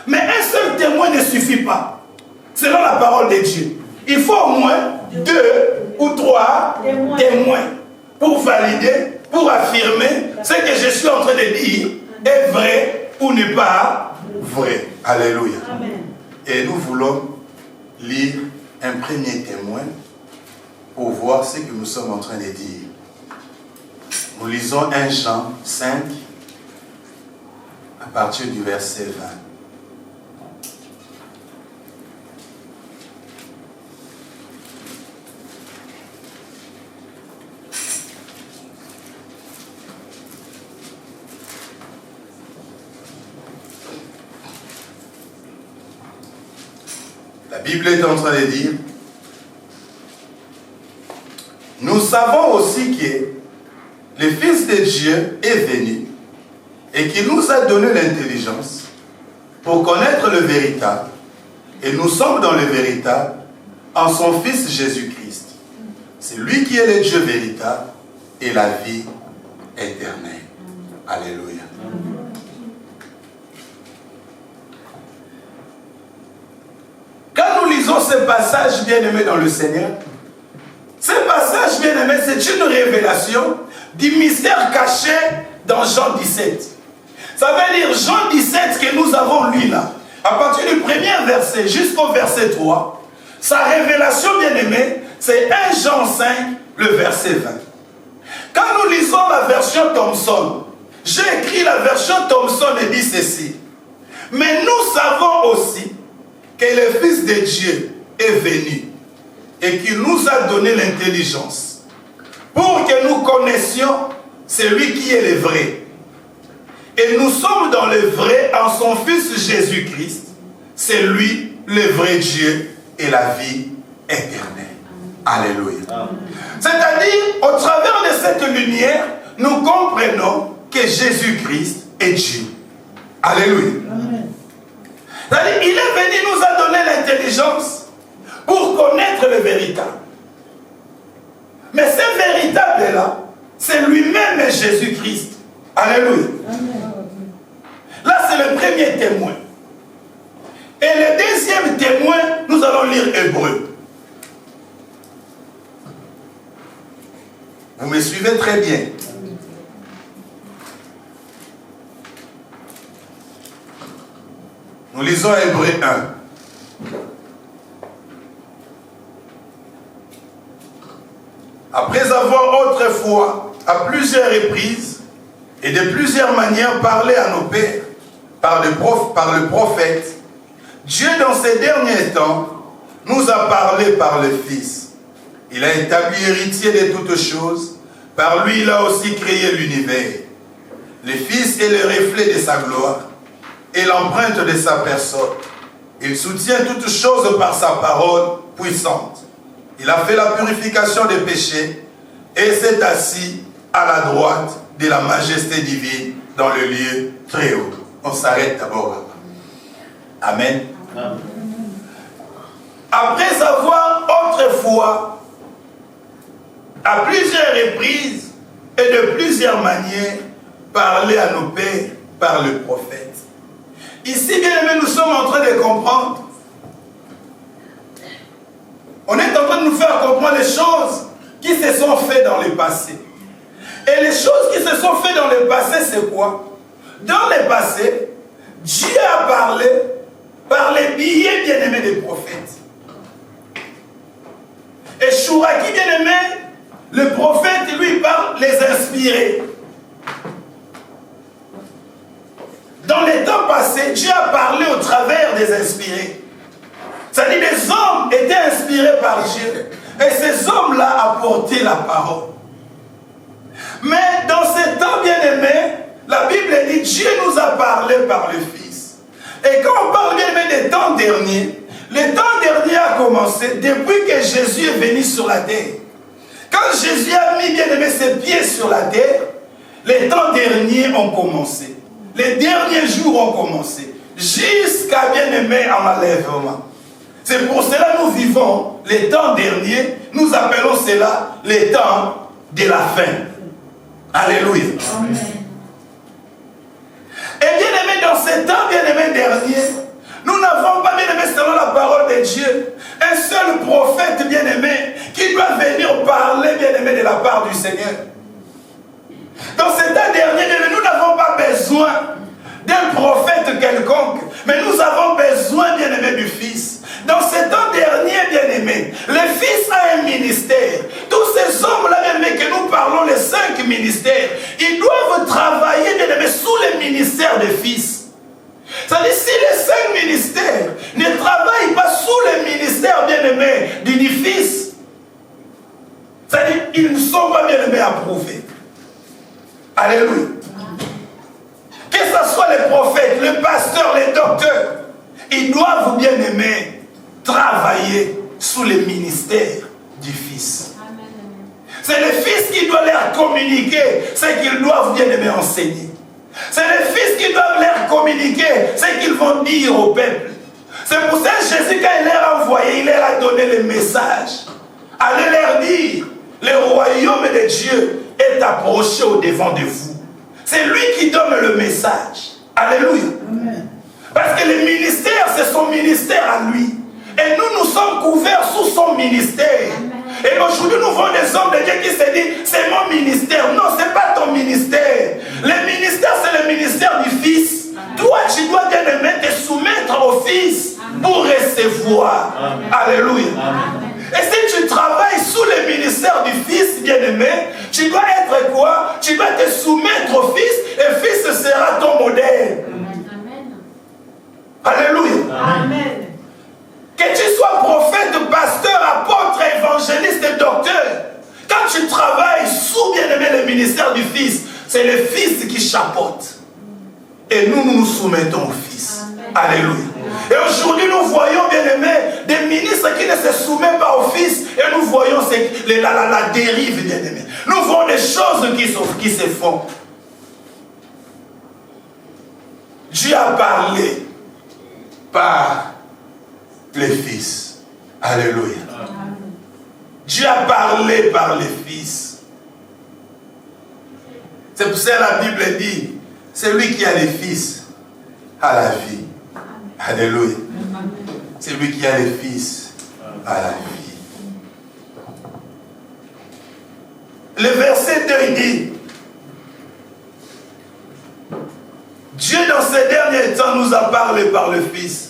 Mais un seul témoin ne suffit pas, selon la parole de Dieu. Il faut au moins 2 ou 3 témoins pour valider, pour affirmer ce que je suis en train de dire est vrai ou n'est pas vrai. Alléluia.
Amen.
Et nous voulons lire un premier témoin pour voir ce que nous sommes en train de dire. Nous lisons 1 Jean 5 à partir du verset 20. La Bible est en train de dire, nous savons aussi que le Fils de Dieu est venu et qu'il nous a donné l'intelligence pour connaître le véritable. Et nous sommes dans le véritable en son Fils Jésus-Christ. C'est lui qui est le Dieu véritable et la vie éternelle. Alléluia. Quand nous lisons ce passage bien-aimé dans le Seigneur, ce passage bien-aimé, c'est une révélation du mystère caché dans Jean 17. Ça veut dire Jean 17 que nous avons lu là, à partir du premier verset jusqu'au verset 3, sa révélation bien-aimée, c'est 1 Jean 5, le verset 20. Quand nous lisons la version Thomson, j'ai écrit la version Thomson et dit ceci. Mais nous savons aussi que le Fils de Dieu est venu et qu'il nous a donné l'intelligence pour que nous connaissions celui qui est le vrai. Et nous sommes dans le vrai en son Fils Jésus-Christ. C'est lui le vrai Dieu et la vie éternelle. Alléluia. C'est-à-dire, au travers de cette lumière, nous comprenons que Jésus-Christ est Dieu. Alléluia. C'est-à-dire, il est venu nous a donné l'intelligence pour connaître le véritable. Mais ce véritable-là, c'est lui-même Jésus-Christ. Alléluia. Là, c'est le premier témoin. Et le deuxième témoin, nous allons lire Hébreu. Vous me suivez très bien. Nous lisons Hébreu 1. Après avoir autrefois, à plusieurs reprises et de plusieurs manières parlé à nos pères par le prophète, Dieu dans ces derniers temps nous a parlé par le Fils. Il a établi héritier de toutes choses. Par lui, il a aussi créé l'univers. Le Fils est le reflet de sa gloire et l'empreinte de sa personne. Il soutient toutes choses par sa parole puissante. Il a fait la purification des péchés et s'est assis à la droite de la majesté divine dans le lieu très haut. On s'arrête d'abord là-bas. Amen. Amen. Après avoir autrefois à plusieurs reprises et de plusieurs manières, parlé à nos pères par le prophète. Ici, bien aimés, nous sommes en train de comprendre. On est en train de nous faire comprendre les choses qui se sont faites dans le passé. Et les choses qui se sont faites dans le passé, c'est quoi? Dans le passé, Dieu a parlé par les billets bien-aimés des prophètes. Et Chouraki, bien-aimé, le prophète, lui, parle les inspirés. Dans les temps passés, Dieu a parlé au travers des inspirés. C'est-à-dire que les hommes étaient inspirés par Dieu. Et ces hommes-là apportaient la parole. Mais dans ces temps bien-aimés, la Bible dit que Dieu nous a parlé par le Fils. Et quand on parle bien-aimé des temps derniers, le temps dernier a commencé depuis que Jésus est venu sur la terre. Quand Jésus a mis bien-aimé ses pieds sur la terre, les temps derniers ont commencé. Les derniers jours ont commencé. Jusqu'à bien-aimé en enlèvement. C'est pour cela que nous vivons les temps derniers. Nous appelons cela les temps de la fin. Alléluia. Amen. Et bien-aimé, dans ces temps bien-aimé derniers, nous n'avons pas bien-aimé selon la parole de Dieu un seul prophète bien-aimé qui doit venir parler bien-aimé de la part du Seigneur. Dans ces temps derniers, nous n'avons pas besoin d'un prophète quelconque, mais nous avons besoin bien-aimé du Fils. Dans ces temps derniers, bien-aimés, le Fils a un ministère. Tous ces hommes-là, bien-aimés, que nous parlons, les 5 ministères, ils doivent travailler, bien-aimés, sous le ministère du Fils. C'est-à-dire, si les 5 ministères ne travaillent pas sous le ministère, bien-aimé, du Fils, c'est-à-dire, ils ne sont pas, bien-aimés, approuvés. Alléluia. Que ce soit les prophètes, les pasteurs, les docteurs, ils doivent, bien-aimés, travailler sous le ministère du Fils. C'est le Fils qui doit leur communiquer ce qu'ils doivent bien aimer enseigner. C'est le Fils qui doit leur communiquer ce qu'ils vont dire au peuple. C'est pour ça que Jésus, quand il leur a envoyé, il leur a donné le message. Allez leur dire, le royaume de Dieu est approché au-devant de vous. C'est lui qui donne le message. Alléluia. Amen. Parce que le ministère, c'est son ministère à lui. Et nous sommes couverts sous son ministère. Amen. Et aujourd'hui, nous voyons des hommes de Dieu qui se disent, c'est mon ministère. Non, ce n'est pas ton ministère. Le ministère, c'est le ministère du Fils. Amen. Toi, tu dois bien aimer te soumettre au Fils. Amen. Pour recevoir. Amen. Alléluia. Amen. Et si tu travailles sous le ministère du Fils, bien-aimé, tu dois être quoi? Tu dois te soumettre au Fils, et le Fils sera ton modèle. Amen. Alléluia. Amen. Que tu sois prophète, pasteur, apôtre, évangéliste et docteur, quand tu travailles sous, bien-aimé, le ministère du Fils, c'est le Fils qui chapeaute. Et nous nous soumettons au Fils. Amen. Alléluia. Et aujourd'hui, nous voyons, bien-aimés, des ministres qui ne se soumettent pas au Fils, et nous voyons la dérive, bien-aimés. Nous voyons des choses qui se font. Dieu a parlé par le Fils. Alléluia. Amen. Dieu a parlé par le Fils. C'est pour ça que la Bible dit, c'est lui qui a le Fils à la vie. Alléluia. C'est lui qui a le Fils à la vie. Le verset 2 il dit, Dieu dans ces derniers temps nous a parlé par le Fils.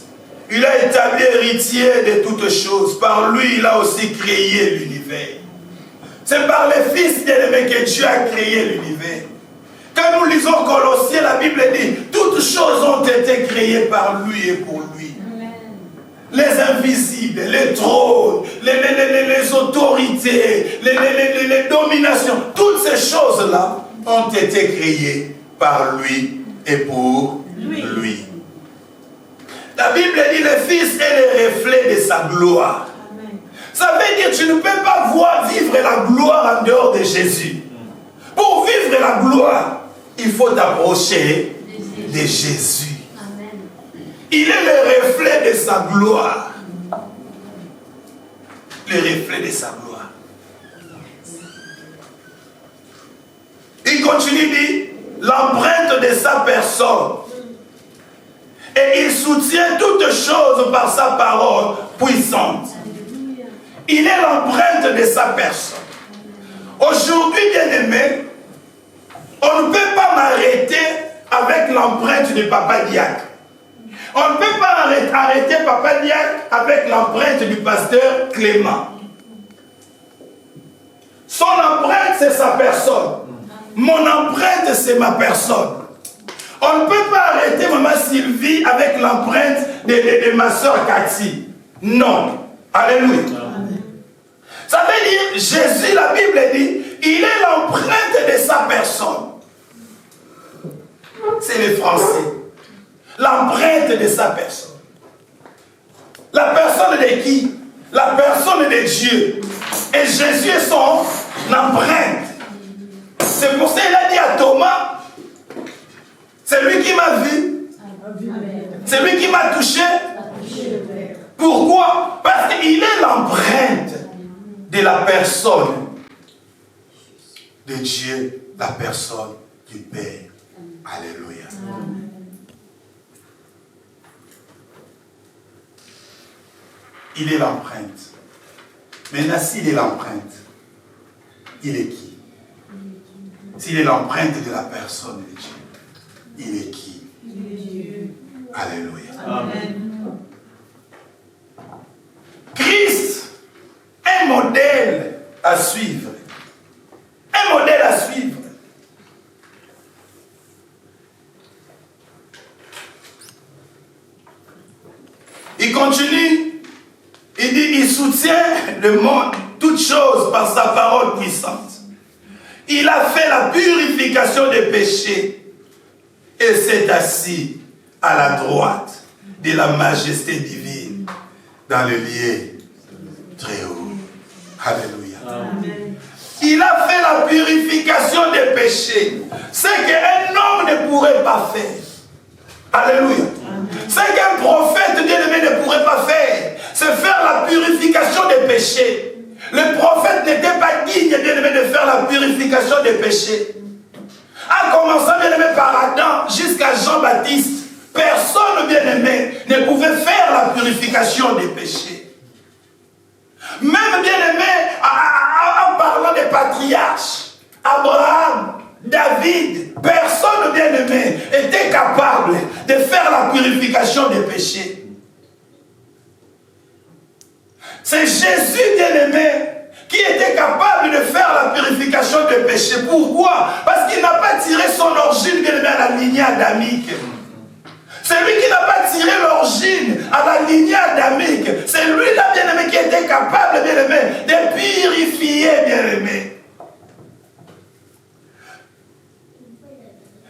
Il a établi héritier de toutes choses. Par lui, il a aussi créé l'univers. C'est par le Fils bien-aimé que Dieu a créé l'univers. Quand nous lisons Colossiens, la Bible dit, toutes choses ont été créées par lui et pour lui. Amen. Les invisibles, les trônes, les autorités, les dominations, toutes ces choses-là ont été créées par lui et pour lui. La Bible dit, le Fils est le reflet de sa gloire. Amen. Ça veut dire que tu ne peux pas vivre la gloire en dehors de Jésus. Pour vivre la gloire, il faut t'approcher de Jésus. Amen. Il est le reflet de sa gloire. Le reflet de sa gloire. continue, il dit, l'empreinte de sa personne. Et il soutient toutes choses par sa parole puissante. Il est l'empreinte de sa personne. Aujourd'hui, bien-aimé, on ne peut pas m'arrêter avec l'empreinte de Papa Diacre. On ne peut pas arrêter Papa Diacre avec l'empreinte du pasteur Clément. Son empreinte, c'est sa personne. Mon empreinte, c'est ma personne. On ne peut pas arrêter Maman Sylvie avec l'empreinte de ma soeur Cathy. Non. Alléluia. Ça veut dire, Jésus, la Bible dit, il est l'empreinte de sa personne. C'est les Français. L'empreinte de sa personne. La personne de qui? La personne de Dieu. Et Jésus est son empreinte. C'est pour ça qu'il a dit à Thomas, c'est lui qui m'a vu. C'est lui qui m'a touché. Pourquoi? Parce qu'il est l'empreinte de la personne de Dieu, la personne du Père. Alléluia. Il est l'empreinte. Maintenant, s'il est l'empreinte, il est qui? S'il est l'empreinte de la personne de Dieu, il est qui? Il est Dieu. Alléluia. Amen. Christ, un modèle à suivre. Un modèle à suivre. Il continue, il dit, il soutient le monde, toutes choses par sa parole puissante. Il a fait la purification des péchés et s'est assis à la droite de la majesté divine dans le lieu très haut. Alléluia. Amen. Il a fait la purification des péchés, ce qu'un homme ne pourrait pas faire. Alléluia. Ce qu'un prophète bien-aimé ne pourrait pas faire, c'est faire la purification des péchés. Le prophète n'était pas digne, bien-aimé, de faire la purification des péchés. En commençant, bien-aimé, par Adam jusqu'à Jean-Baptiste, personne, bien-aimé, ne pouvait faire la purification des péchés. Même, bien-aimé, en parlant des patriarches, Abraham, David, personne, bien-aimé, était capable de faire la purification des péchés. C'est Jésus, bien-aimé, qui était capable de faire la purification des péchés. Pourquoi? Parce qu'il n'a pas tiré son origine, bien-aimé, à la lignée adamique. C'est lui qui n'a pas tiré l'origine à la lignée adamique. C'est lui, là, bien-aimé, qui était capable, bien-aimé, de purifier, bien-aimé.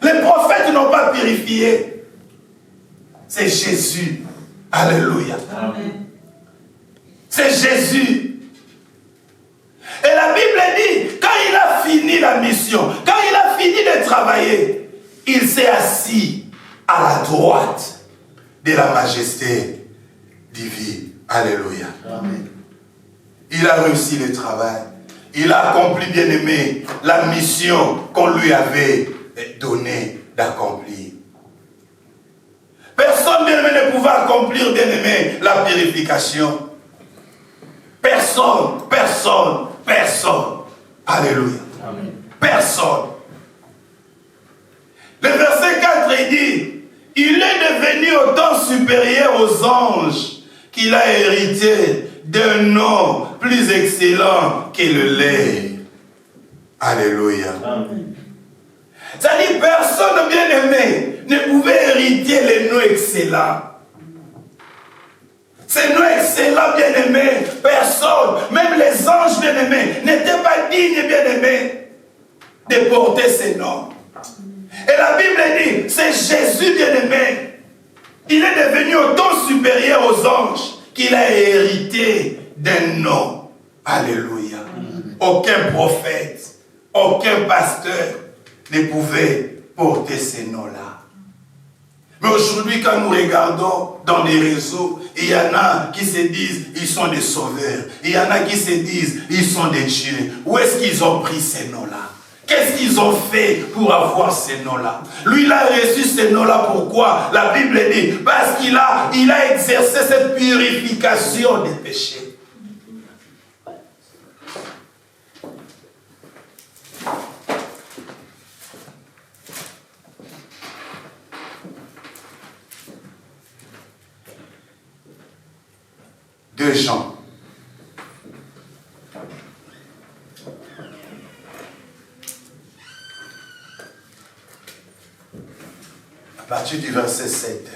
Les prophètes n'ont pas purifié. C'est Jésus. Alléluia. Amen. C'est Jésus. Et la Bible dit, quand il a fini la mission, quand il a fini de travailler, il s'est assis à la droite de la majesté divine. Alléluia. Amen. Il a réussi le travail. Il a accompli, bien-aimé, la mission qu'on lui avait donnée d'accomplir. Personne, bien-aimé, ne pouvait accomplir, bien-aimé, la purification. Personne, personne, personne. Alléluia. Amen. Personne. Le verset 4, il dit, il est devenu autant supérieur aux anges qu'il a hérité d'un nom plus excellent que le lait. Alléluia. Amen. C'est-à-dire, personne bien-aimé ne pouvait hériter les noms excellents. Ces noms excellents, bien-aimés, personne, même les anges bien-aimés, n'étaient pas dignes, bien-aimés, de porter ces noms. Et la Bible dit, c'est Jésus, bien-aimé, il est devenu autant supérieur aux anges qu'il a hérité d'un nom. Alléluia. Aucun prophète, aucun pasteur ne pouvait porter ces noms-là. Mais aujourd'hui, quand nous regardons dans les réseaux, il y en a qui se disent ils sont des sauveurs. Il y en a qui se disent ils sont des dieux. Où est-ce qu'ils ont pris ces noms-là? Qu'est-ce qu'ils ont fait pour avoir ces noms-là? Lui, il a reçu ces noms-là. Pourquoi? La Bible dit, parce qu'il a exercé cette purification des péchés. Deux Jean. À partir du verset 7.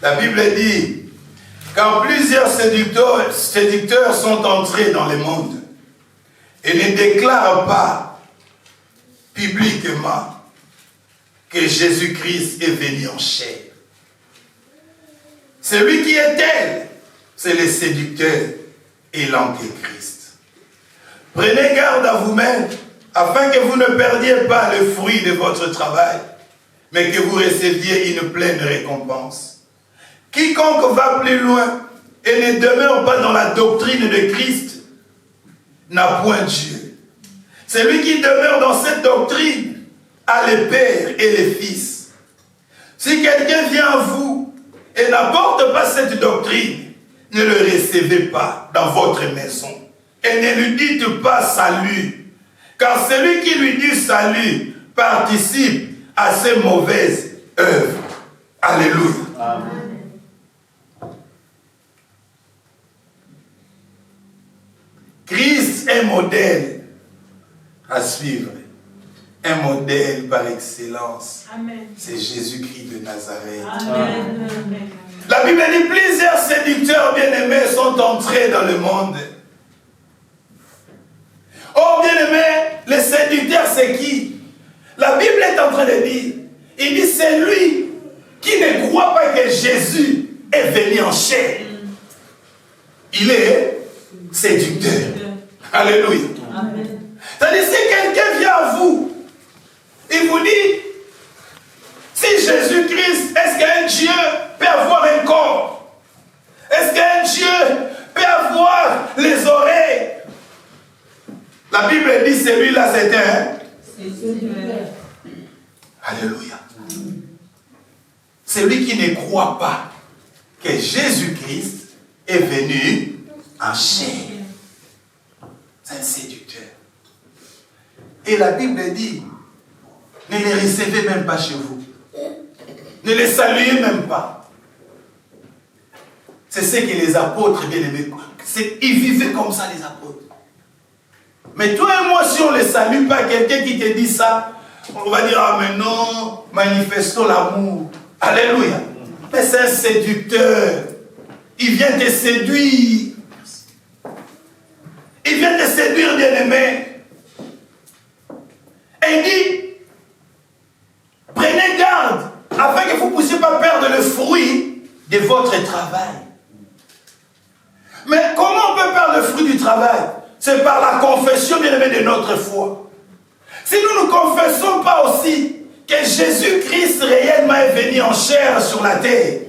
La Bible dit, quand plusieurs séducteurs sont entrés dans le monde et ne déclarent pas publiquement que Jésus-Christ est venu en chair. Celui qui est tel, c'est le séducteur et l'antéchrist. Prenez garde à vous-même, afin que vous ne perdiez pas le fruit de votre travail, mais que vous receviez une pleine récompense. Quiconque va plus loin et ne demeure pas dans la doctrine de Christ n'a point Dieu. Celui qui demeure dans cette doctrine a le Père et le Fils. Si quelqu'un vient à vous et n'apporte pas cette doctrine, ne le recevez pas dans votre maison et ne lui dites pas salut, car celui qui lui dit salut participe à ses mauvaises œuvres. Alléluia. Amen. Christ est modèle à suivre, un modèle par excellence. C'est Jésus-Christ de Nazareth. Amen. La Bible dit, plusieurs séducteurs bien-aimés sont entrés dans le monde. Oh bien-aimés, les séducteurs c'est qui? La Bible est en train de dire, il dit c'est lui qui ne croit pas que Jésus est venu en chair. Il est séducteur. Alléluia. Amen. C'est-à-dire, si quelqu'un vient à vous, il vous dit, si Jésus-Christ, est-ce qu'un Dieu peut avoir un corps? Est-ce qu'un Dieu peut avoir les oreilles? La Bible dit, celui-là, c'est un séducteur. Alléluia. Celui qui ne croit pas que Jésus-Christ est venu en chair. C'est un séducteur. Et la Bible dit, ne les recevez même pas chez vous. Ne les saluez même pas. C'est ce que les apôtres, bien aimés, ils vivaient comme ça, les apôtres. Mais toi et moi, si on ne les salue pas, quelqu'un qui te dit ça, on va dire, ah mais non, manifestons l'amour. Alléluia. Mais c'est un séducteur. Il vient te séduire. Il vient te séduire, bien-aimé. Et il dit, prenez garde, afin que vous ne puissiez pas perdre le fruit de votre travail. Mais comment on peut perdre le fruit du travail? C'est par la confession, bien-aimé, de notre foi. Si nous ne confessons pas aussi que Jésus-Christ réellement est venu en chair sur la terre,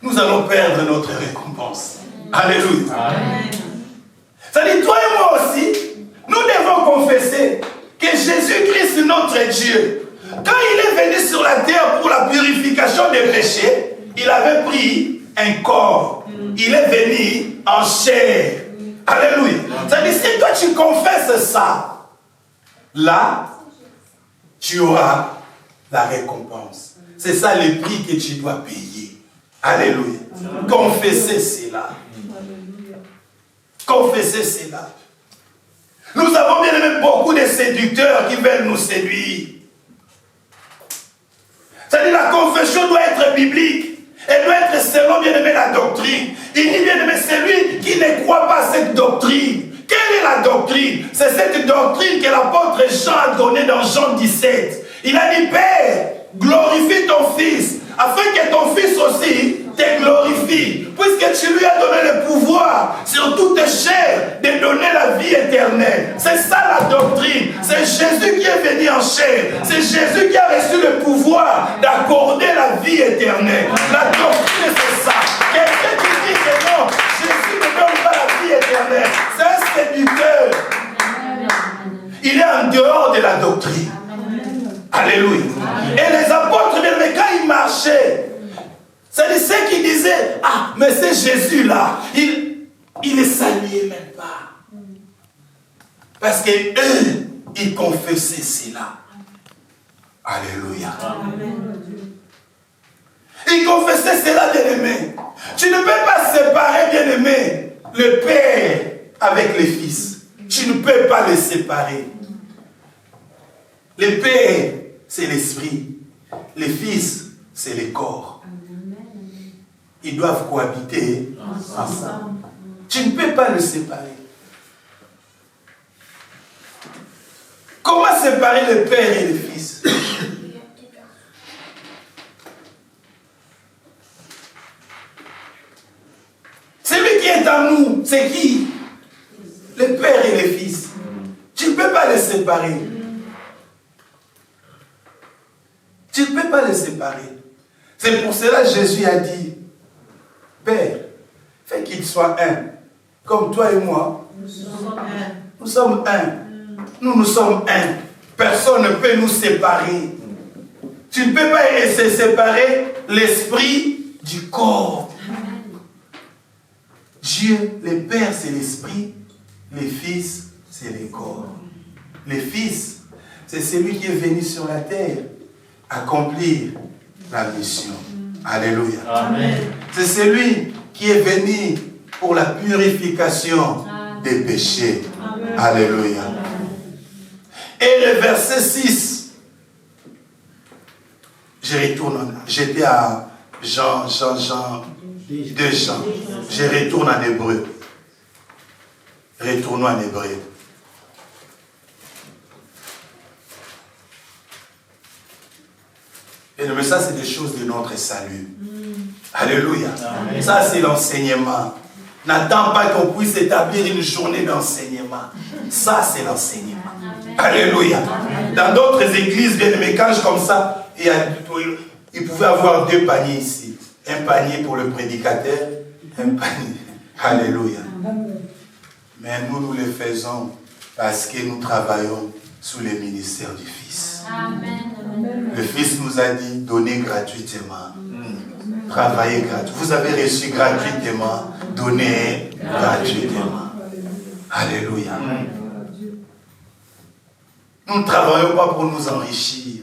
nous allons perdre notre récompense. Alléluia. Amen. C'est-à-dire, toi et moi aussi, nous devons confesser que Jésus-Christ, notre Dieu, quand il est venu sur la terre pour la purification des péchés, il avait pris un corps. Il est venu en chair. Alléluia. C'est-à-dire, si toi tu confesses ça, là, tu auras la récompense. C'est ça le prix que tu dois payer. Alléluia. Confessez cela. Confessez cela. Nous avons bien aimé beaucoup de séducteurs qui veulent nous séduire. C'est-à-dire la confession doit être biblique. Elle doit être selon bien aimé la doctrine. Il dit bien aimé, c'est lui qui ne croit pas à cette doctrine. Quelle est la doctrine? C'est cette doctrine que l'apôtre Jean a donnée dans Jean 17. Il a dit, Père, glorifie ton Fils, afin que ton Fils aussi te glorifie, puisque tu lui as donné le pouvoir sur toute chair de donner la vie éternelle. C'est ça la doctrine. C'est Jésus qui est venu en chair. C'est Jésus qui a reçu le pouvoir d'accorder la vie éternelle. La doctrine, c'est ça. Quelqu'un qui dit que non, Jésus ne donne pas la vie éternelle, c'est un séducteur. doctrine. Alléluia. Et les apôtres, mais quand ils marchaient, c'est ceux qui disaient, ah, mais c'est Jésus là. Il ne saluait même pas. Parce que eux, ils confessaient cela. Alléluia. Ils confessaient cela, bien-aimé. Tu ne peux pas séparer, bien-aimé, le Père avec les fils. Tu ne peux pas les séparer. Le Père, c'est l'esprit. Les fils, c'est les corps. Ils doivent cohabiter ensemble. Tu ne peux pas le séparer. Comment séparer le Père et le Fils? Celui qui est en nous, c'est qui? Le Père et le Fils. Tu ne peux pas les séparer. Tu ne peux pas les séparer. C'est pour cela que Jésus a dit, Père, fais qu'ils soient un. Comme toi et moi. Nous sommes un. Nous sommes un. Personne ne peut nous séparer. Tu ne peux pas se séparer l'esprit du corps. Dieu, le Père, c'est l'esprit. Les fils, c'est les corps. Les fils, c'est celui qui est venu sur la terre accomplir la mission. Alléluia. Amen. C'est celui qui est venu pour la purification des péchés. Amen. Alléluia. Amen. Et le verset 6, je retourne, j'étais à deux Jean, je retourne en hébreu. Retournons en hébreu. Et mais ça, c'est des choses de notre salut. Alléluia. Amen. Ça, c'est l'enseignement. N'attends pas qu'on puisse établir une journée d'enseignement. Ça, c'est l'enseignement. Alléluia. Amen. Dans d'autres églises, bien aimés, quand je comme ça, il pouvait avoir 2 paniers ici. Un panier pour le prédicateur, un panier. Alléluia. Mais nous le faisons parce que nous travaillons sous le ministère du Fils. Amen. Le Fils nous a dit, donnez gratuitement. Travaillez gratuitement. Vous avez reçu gratuitement, donnez gratuitement. Alléluia. Nous ne travaillons pas pour nous enrichir.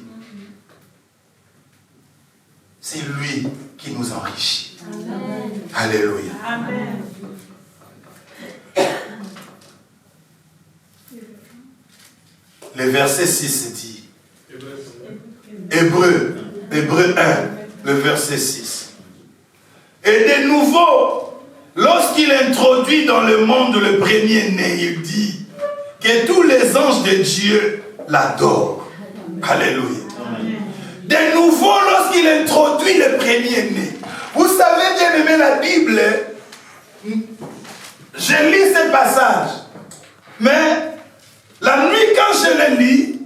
C'est lui qui nous enrichit. Amen. Alléluia. Amen. Le verset 6 dit, Hébreu 1, le verset 6. Et de nouveau, lorsqu'il introduit dans le monde le premier-né, il dit que tous les anges de Dieu l'adorent. Alléluia. De nouveau, lorsqu'il introduit le premier-né. Vous savez, bien aimé, la Bible, je lis ce passage, mais la nuit, quand je le lis,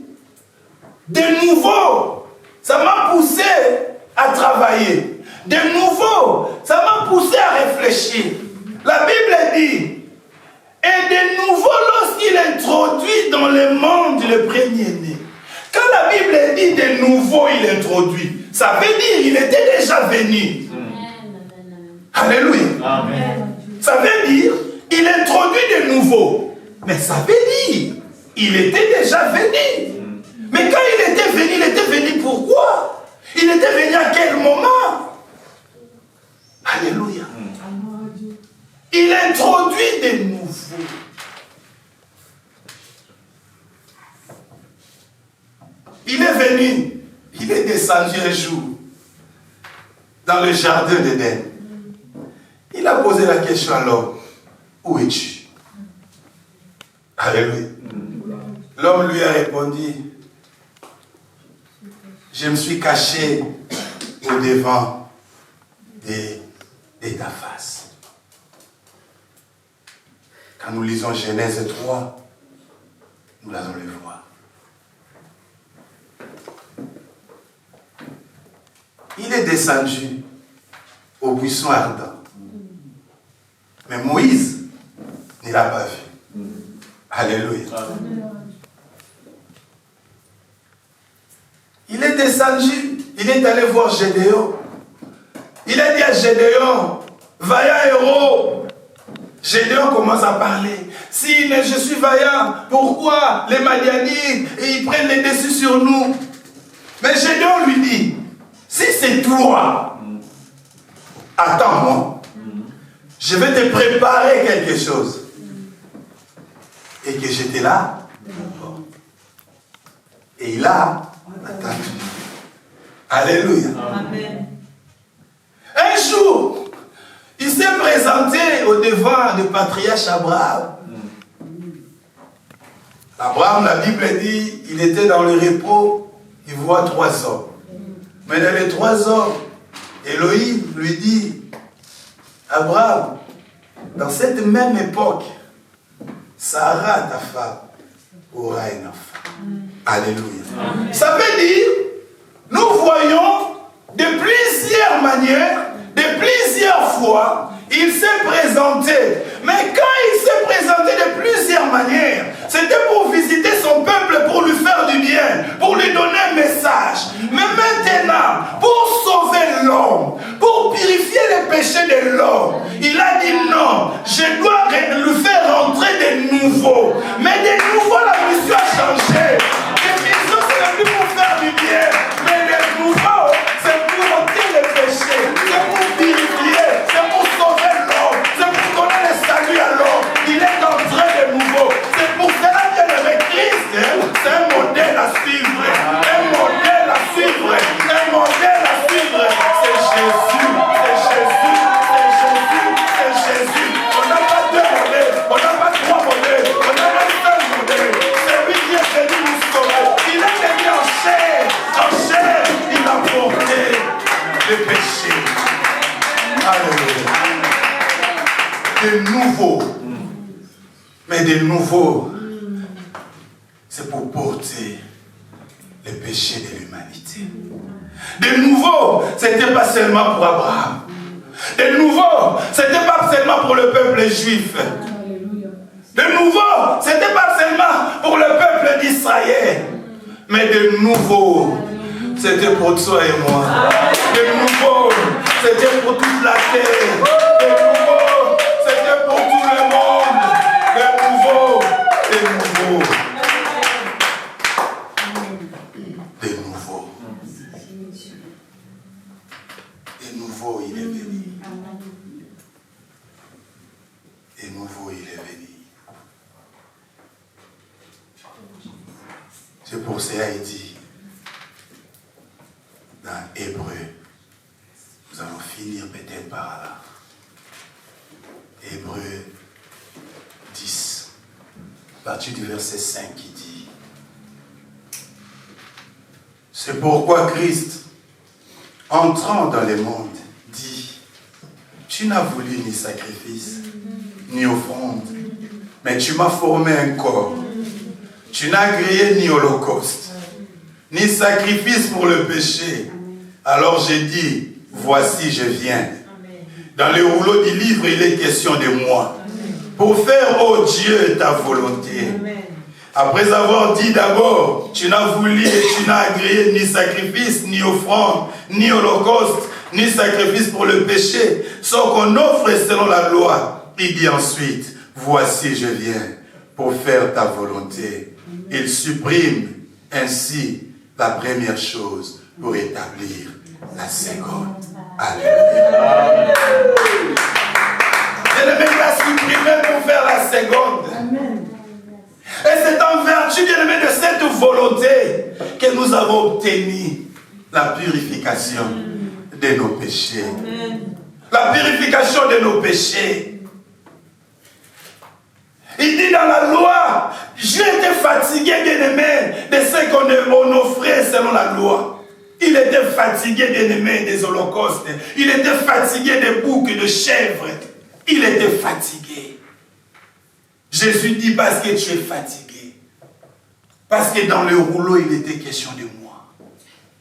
de nouveau, ça m'a poussé à travailler. De nouveau, ça m'a poussé à réfléchir. La Bible dit, et de nouveau, lorsqu'il introduit dans le monde le premier-né. Quand la Bible dit de nouveau, il introduit, ça veut dire qu'il était déjà venu. Alléluia. Amen. Ça veut dire, il introduit de nouveau. Mais ça veut dire, il était déjà venu. Mais quand il était venu pourquoi? Il était venu à quel moment? Alléluia. Il introduit de nouveau. Il est venu, il est descendu un jour dans le jardin d'Éden. Il a posé la question à l'homme, où es-tu? Alléluia. L'homme lui a répondu, je me suis caché au devant de ta face. Quand nous lisons Genèse 3, nous allons le voir. Il est descendu au buisson ardent. Mais Moïse ne l'a pas vu. Alléluia. il est descendu, il est allé voir Gédéon. Il a dit à Gédéon, vaillant héros. Gédéon commence à parler. Si je suis vaillant, pourquoi les Madianites, ils prennent les dessus sur nous? Mais Gédéon lui dit, si c'est toi, attends-moi. Je vais te préparer quelque chose. Et que j'étais là. Et il a attendu. Alléluia.
Amen.
Un jour, il s'est présenté au devant du patriarche Abraham. Abraham, la Bible dit, il était dans le repos, il voit 3 hommes. Mais dans les 3 hommes, Elohim lui dit, Abraham, dans cette même époque, Sarah, ta femme, aura un enfant. Alléluia. Ça veut dire, nous voyons de plusieurs manières, de plusieurs fois, il s'est présenté. Mais quand il s'est présenté de plusieurs manières, c'était pour visiter son peuple, pour lui faire du bien, pour lui donner un message. Mais maintenant, pour sauver l'homme, pour purifier les péchés de l'homme, il a dit non, je dois lui faire rentrer de nouveau. Mais de nouveau, la mission a changé. Les missions, ce n'est plus pour faire du bien, mais de nouveau, c'est pour ôter les péchés, c'est pour purifier, c'est pour sauver l'homme, c'est pour donner le salut à l'homme. Il est entré de nouveau. C'est pour cela que le Christ, c'est un modèle à suivre. Un modèle à suivre. Un modèle à suivre. C'est Jésus. C'est Jésus. C'est Jésus. C'est Jésus. On n'a pas 2 modèles. On n'a pas 3 modèles. On n'a pas 5 modèles. C'est lui qui est venu nous sauver. Il est venu en chair. En chair, il a porté le péché. Alléluia. De nouveau. Mais de nouveau, c'est pour porter les péchés de l'humanité. De nouveau, ce n'était pas seulement pour Abraham. De nouveau, ce n'était pas seulement pour le peuple juif. De nouveau, ce n'était pas seulement pour le peuple d'Israël. Mais de nouveau, c'était pour toi et moi. De nouveau, c'était pour toute la terre. De nouveau, c'était pour tout le monde. De nouveau. De nouveau, il est venu. De nouveau, il est venu. C'est pour cela qu'il dit, dans Hébreu, nous allons finir peut-être par là. Hébreu 10, à partir du verset 5, qui dit, c'est pourquoi Christ, entrant dans le monde, dit, tu n'as voulu ni sacrifice, ni offrande, mais tu m'as formé un corps. Tu n'as agréé ni holocauste, ni sacrifice pour le péché. Alors j'ai dit, voici je viens. Dans le rouleau du livre, il est question de moi. Pour faire, ô Dieu, ta volonté. Après avoir dit d'abord, tu n'as voulu et tu n'as agréé ni sacrifice, ni offrande, ni holocauste, ni sacrifice pour le péché, sauf qu'on offre selon la loi. Il dit ensuite, voici je viens pour faire ta volonté. Il supprime ainsi la première chose pour établir la seconde. Alléluia. Bien-aimé, il a supprimé pour faire la seconde. Et c'est en vertu, bien-aimé, de cette volonté que nous avons obtenu la purification de nos péchés. La purification de nos péchés. Il dit dans la loi, j'ai été fatigué, bien-aimé, de ce qu'on offrait selon la loi. Il était fatigué, bien-aimé, des holocaustes. Il était fatigué des boucs et de chèvres. Il était fatigué. Jésus dit, parce que tu es fatigué. Parce que dans le rouleau, il était question de moi.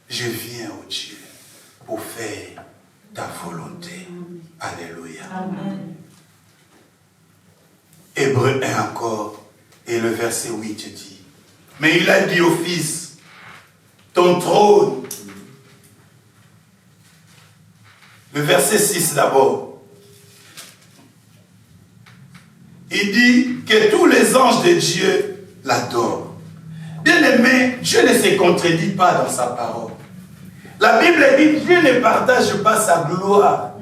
Je viens, au Dieu, pour faire ta volonté. Alléluia. Amen. Hébreu 1 encore, et le verset 8 dit, mais il a dit au Fils, ton trône. Le verset 6 d'abord. Il dit que tous les anges de Dieu l'adorent. Bien-aimé, Dieu ne se contredit pas dans sa parole. La Bible dit que Dieu ne partage pas sa gloire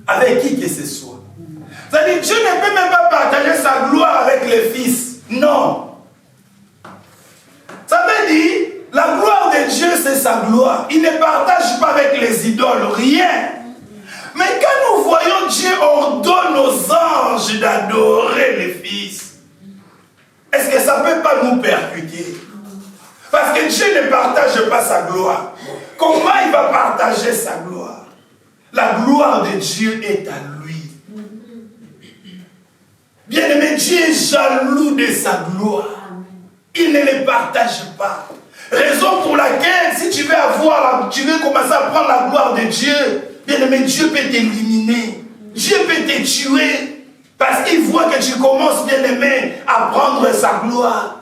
avec qui que ce soit. C'est-à-dire Dieu ne peut même pas partager sa gloire avec les fils. Non. Ça veut dire, la gloire de Dieu, c'est sa gloire. Il ne partage pas avec les idoles, rien. Mais quand nous voyons Dieu ordonne aux anges d'adorer les fils, est-ce que ça ne peut pas nous percuter? Parce que Dieu ne partage pas sa gloire. Comment il va partager sa gloire? La gloire de Dieu est à lui. Bien-aimé, Dieu est jaloux de sa gloire. Il ne les partage pas. Raison pour laquelle, si tu veux commencer à prendre la gloire de Dieu, bien-aimé, Dieu peut t'éliminer. Dieu peut te tuer. Parce qu'il voit que tu commences, bien-aimé, à prendre sa gloire.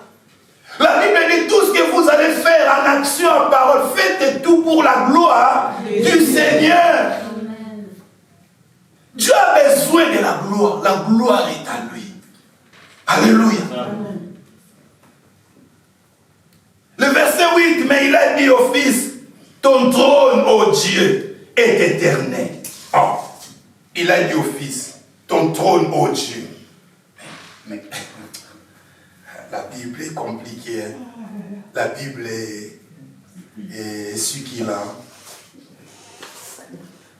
La Bible dit tout ce que vous allez faire en action, en parole, faites tout pour la gloire du Seigneur. Dieu a besoin de la gloire. La gloire est à lui. Alléluia. Amen. Le verset 8, mais il a dit au Fils, ton trône, ô Dieu, est éternel. Oh, il a dit au Fils, ton trône, ô Dieu. Mais la Bible est compliquée. Hein? La Bible est succulente.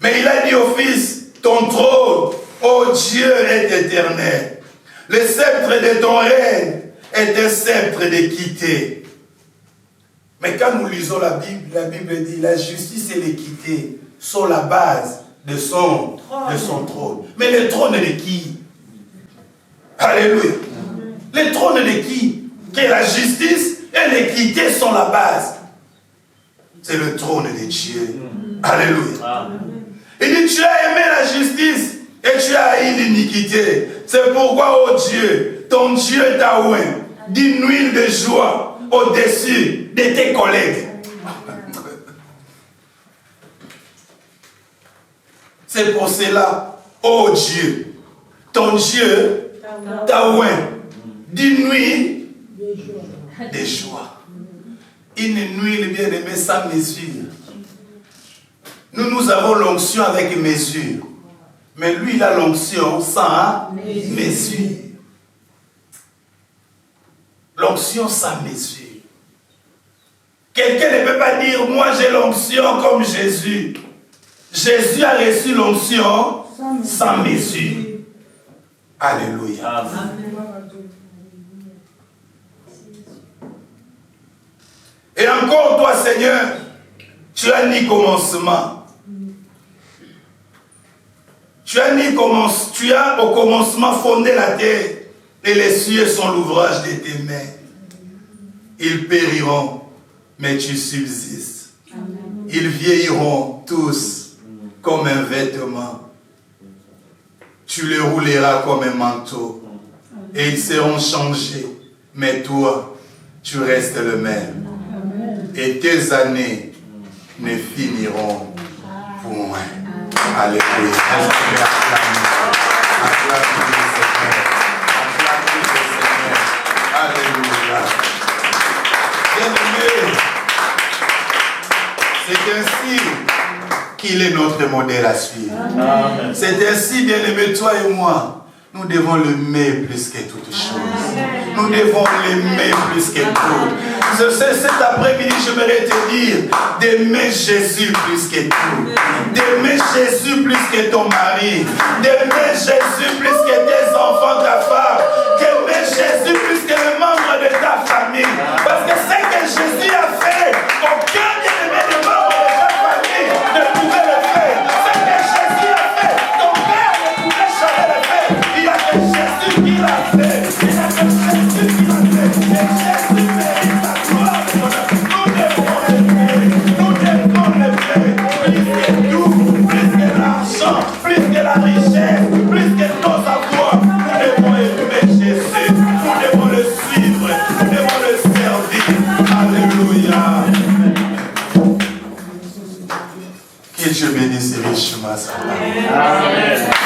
Mais il a dit au Fils, ton trône, ô Dieu, est éternel. Le sceptre de ton règne est un sceptre d'équité. Mais quand nous lisons la Bible dit la justice et l'équité sont la base de son trône. Mais le trône de qui? Alléluia. Le trône de qui? Que la justice et l'équité sont la base. C'est le trône de Dieu. Alléluia. Il dit tu as aimé la justice et tu as haï l'iniquité. C'est pourquoi, oh Dieu, ton Dieu t'a oint d'une huile de joie au-dessus de tes collègues. C'est pour cela, oh Dieu, ton Dieu t'a oint d'une huile de joie. Une huile bien aimée sans mesure. Nous avons l'onction avec mesure. Mais lui, il a l'onction sans mesure. L'onction sans mesure. Quelqu'un ne peut pas dire, moi j'ai l'onction comme Jésus. Jésus a reçu l'onction sans mesure. Alléluia. Amen. Et encore toi, Seigneur, tu as ni commencement. Tu as au commencement fondé la terre et les cieux sont l'ouvrage de tes mains. Ils périront, mais tu subsistes. Amen. Ils vieilliront tous comme un vêtement. Tu les rouleras comme un manteau et ils seront changés. Mais toi, tu restes le même. Amen. Et tes années ne finiront point. Alléluia. Acclamez le Seigneur. Acclamez le Seigneur. Alléluia. Bien-aimé, c'est ainsi qu'il est notre modèle à suivre. Amen. C'est ainsi, bien-aimé, toi et moi, nous devons l'aimer plus que toute chose. Nous devons l'aimer plus que tout. Cet après-midi, j'aimerais te dire d'aimer Jésus plus que tout. D'aimer Jésus plus que ton mari. D'aimer Jésus plus que tes enfants, ta femme. D'aimer Jésus plus que les membres de ta famille. Parce que ce que Jésus a fait, aucun bien-aimé des membres de ta famille ne pouvait le faire. Ce que Jésus a fait, ton père ne pouvait jamais le faire. Il y a que Jésus qui l'a fait. Il y a que Jésus qui l'a fait. Et Jésus mérite la gloire. Nous devons l'aimer. Nous devons l'aimer. Plus que tout, plus que l'argent, plus que la richesse, plus que nos avoirs. Nous devons aimer Jésus. Nous devons le suivre. Nous devons le servir. Alléluia. Dieu bénisse richement sa parole.
Amen.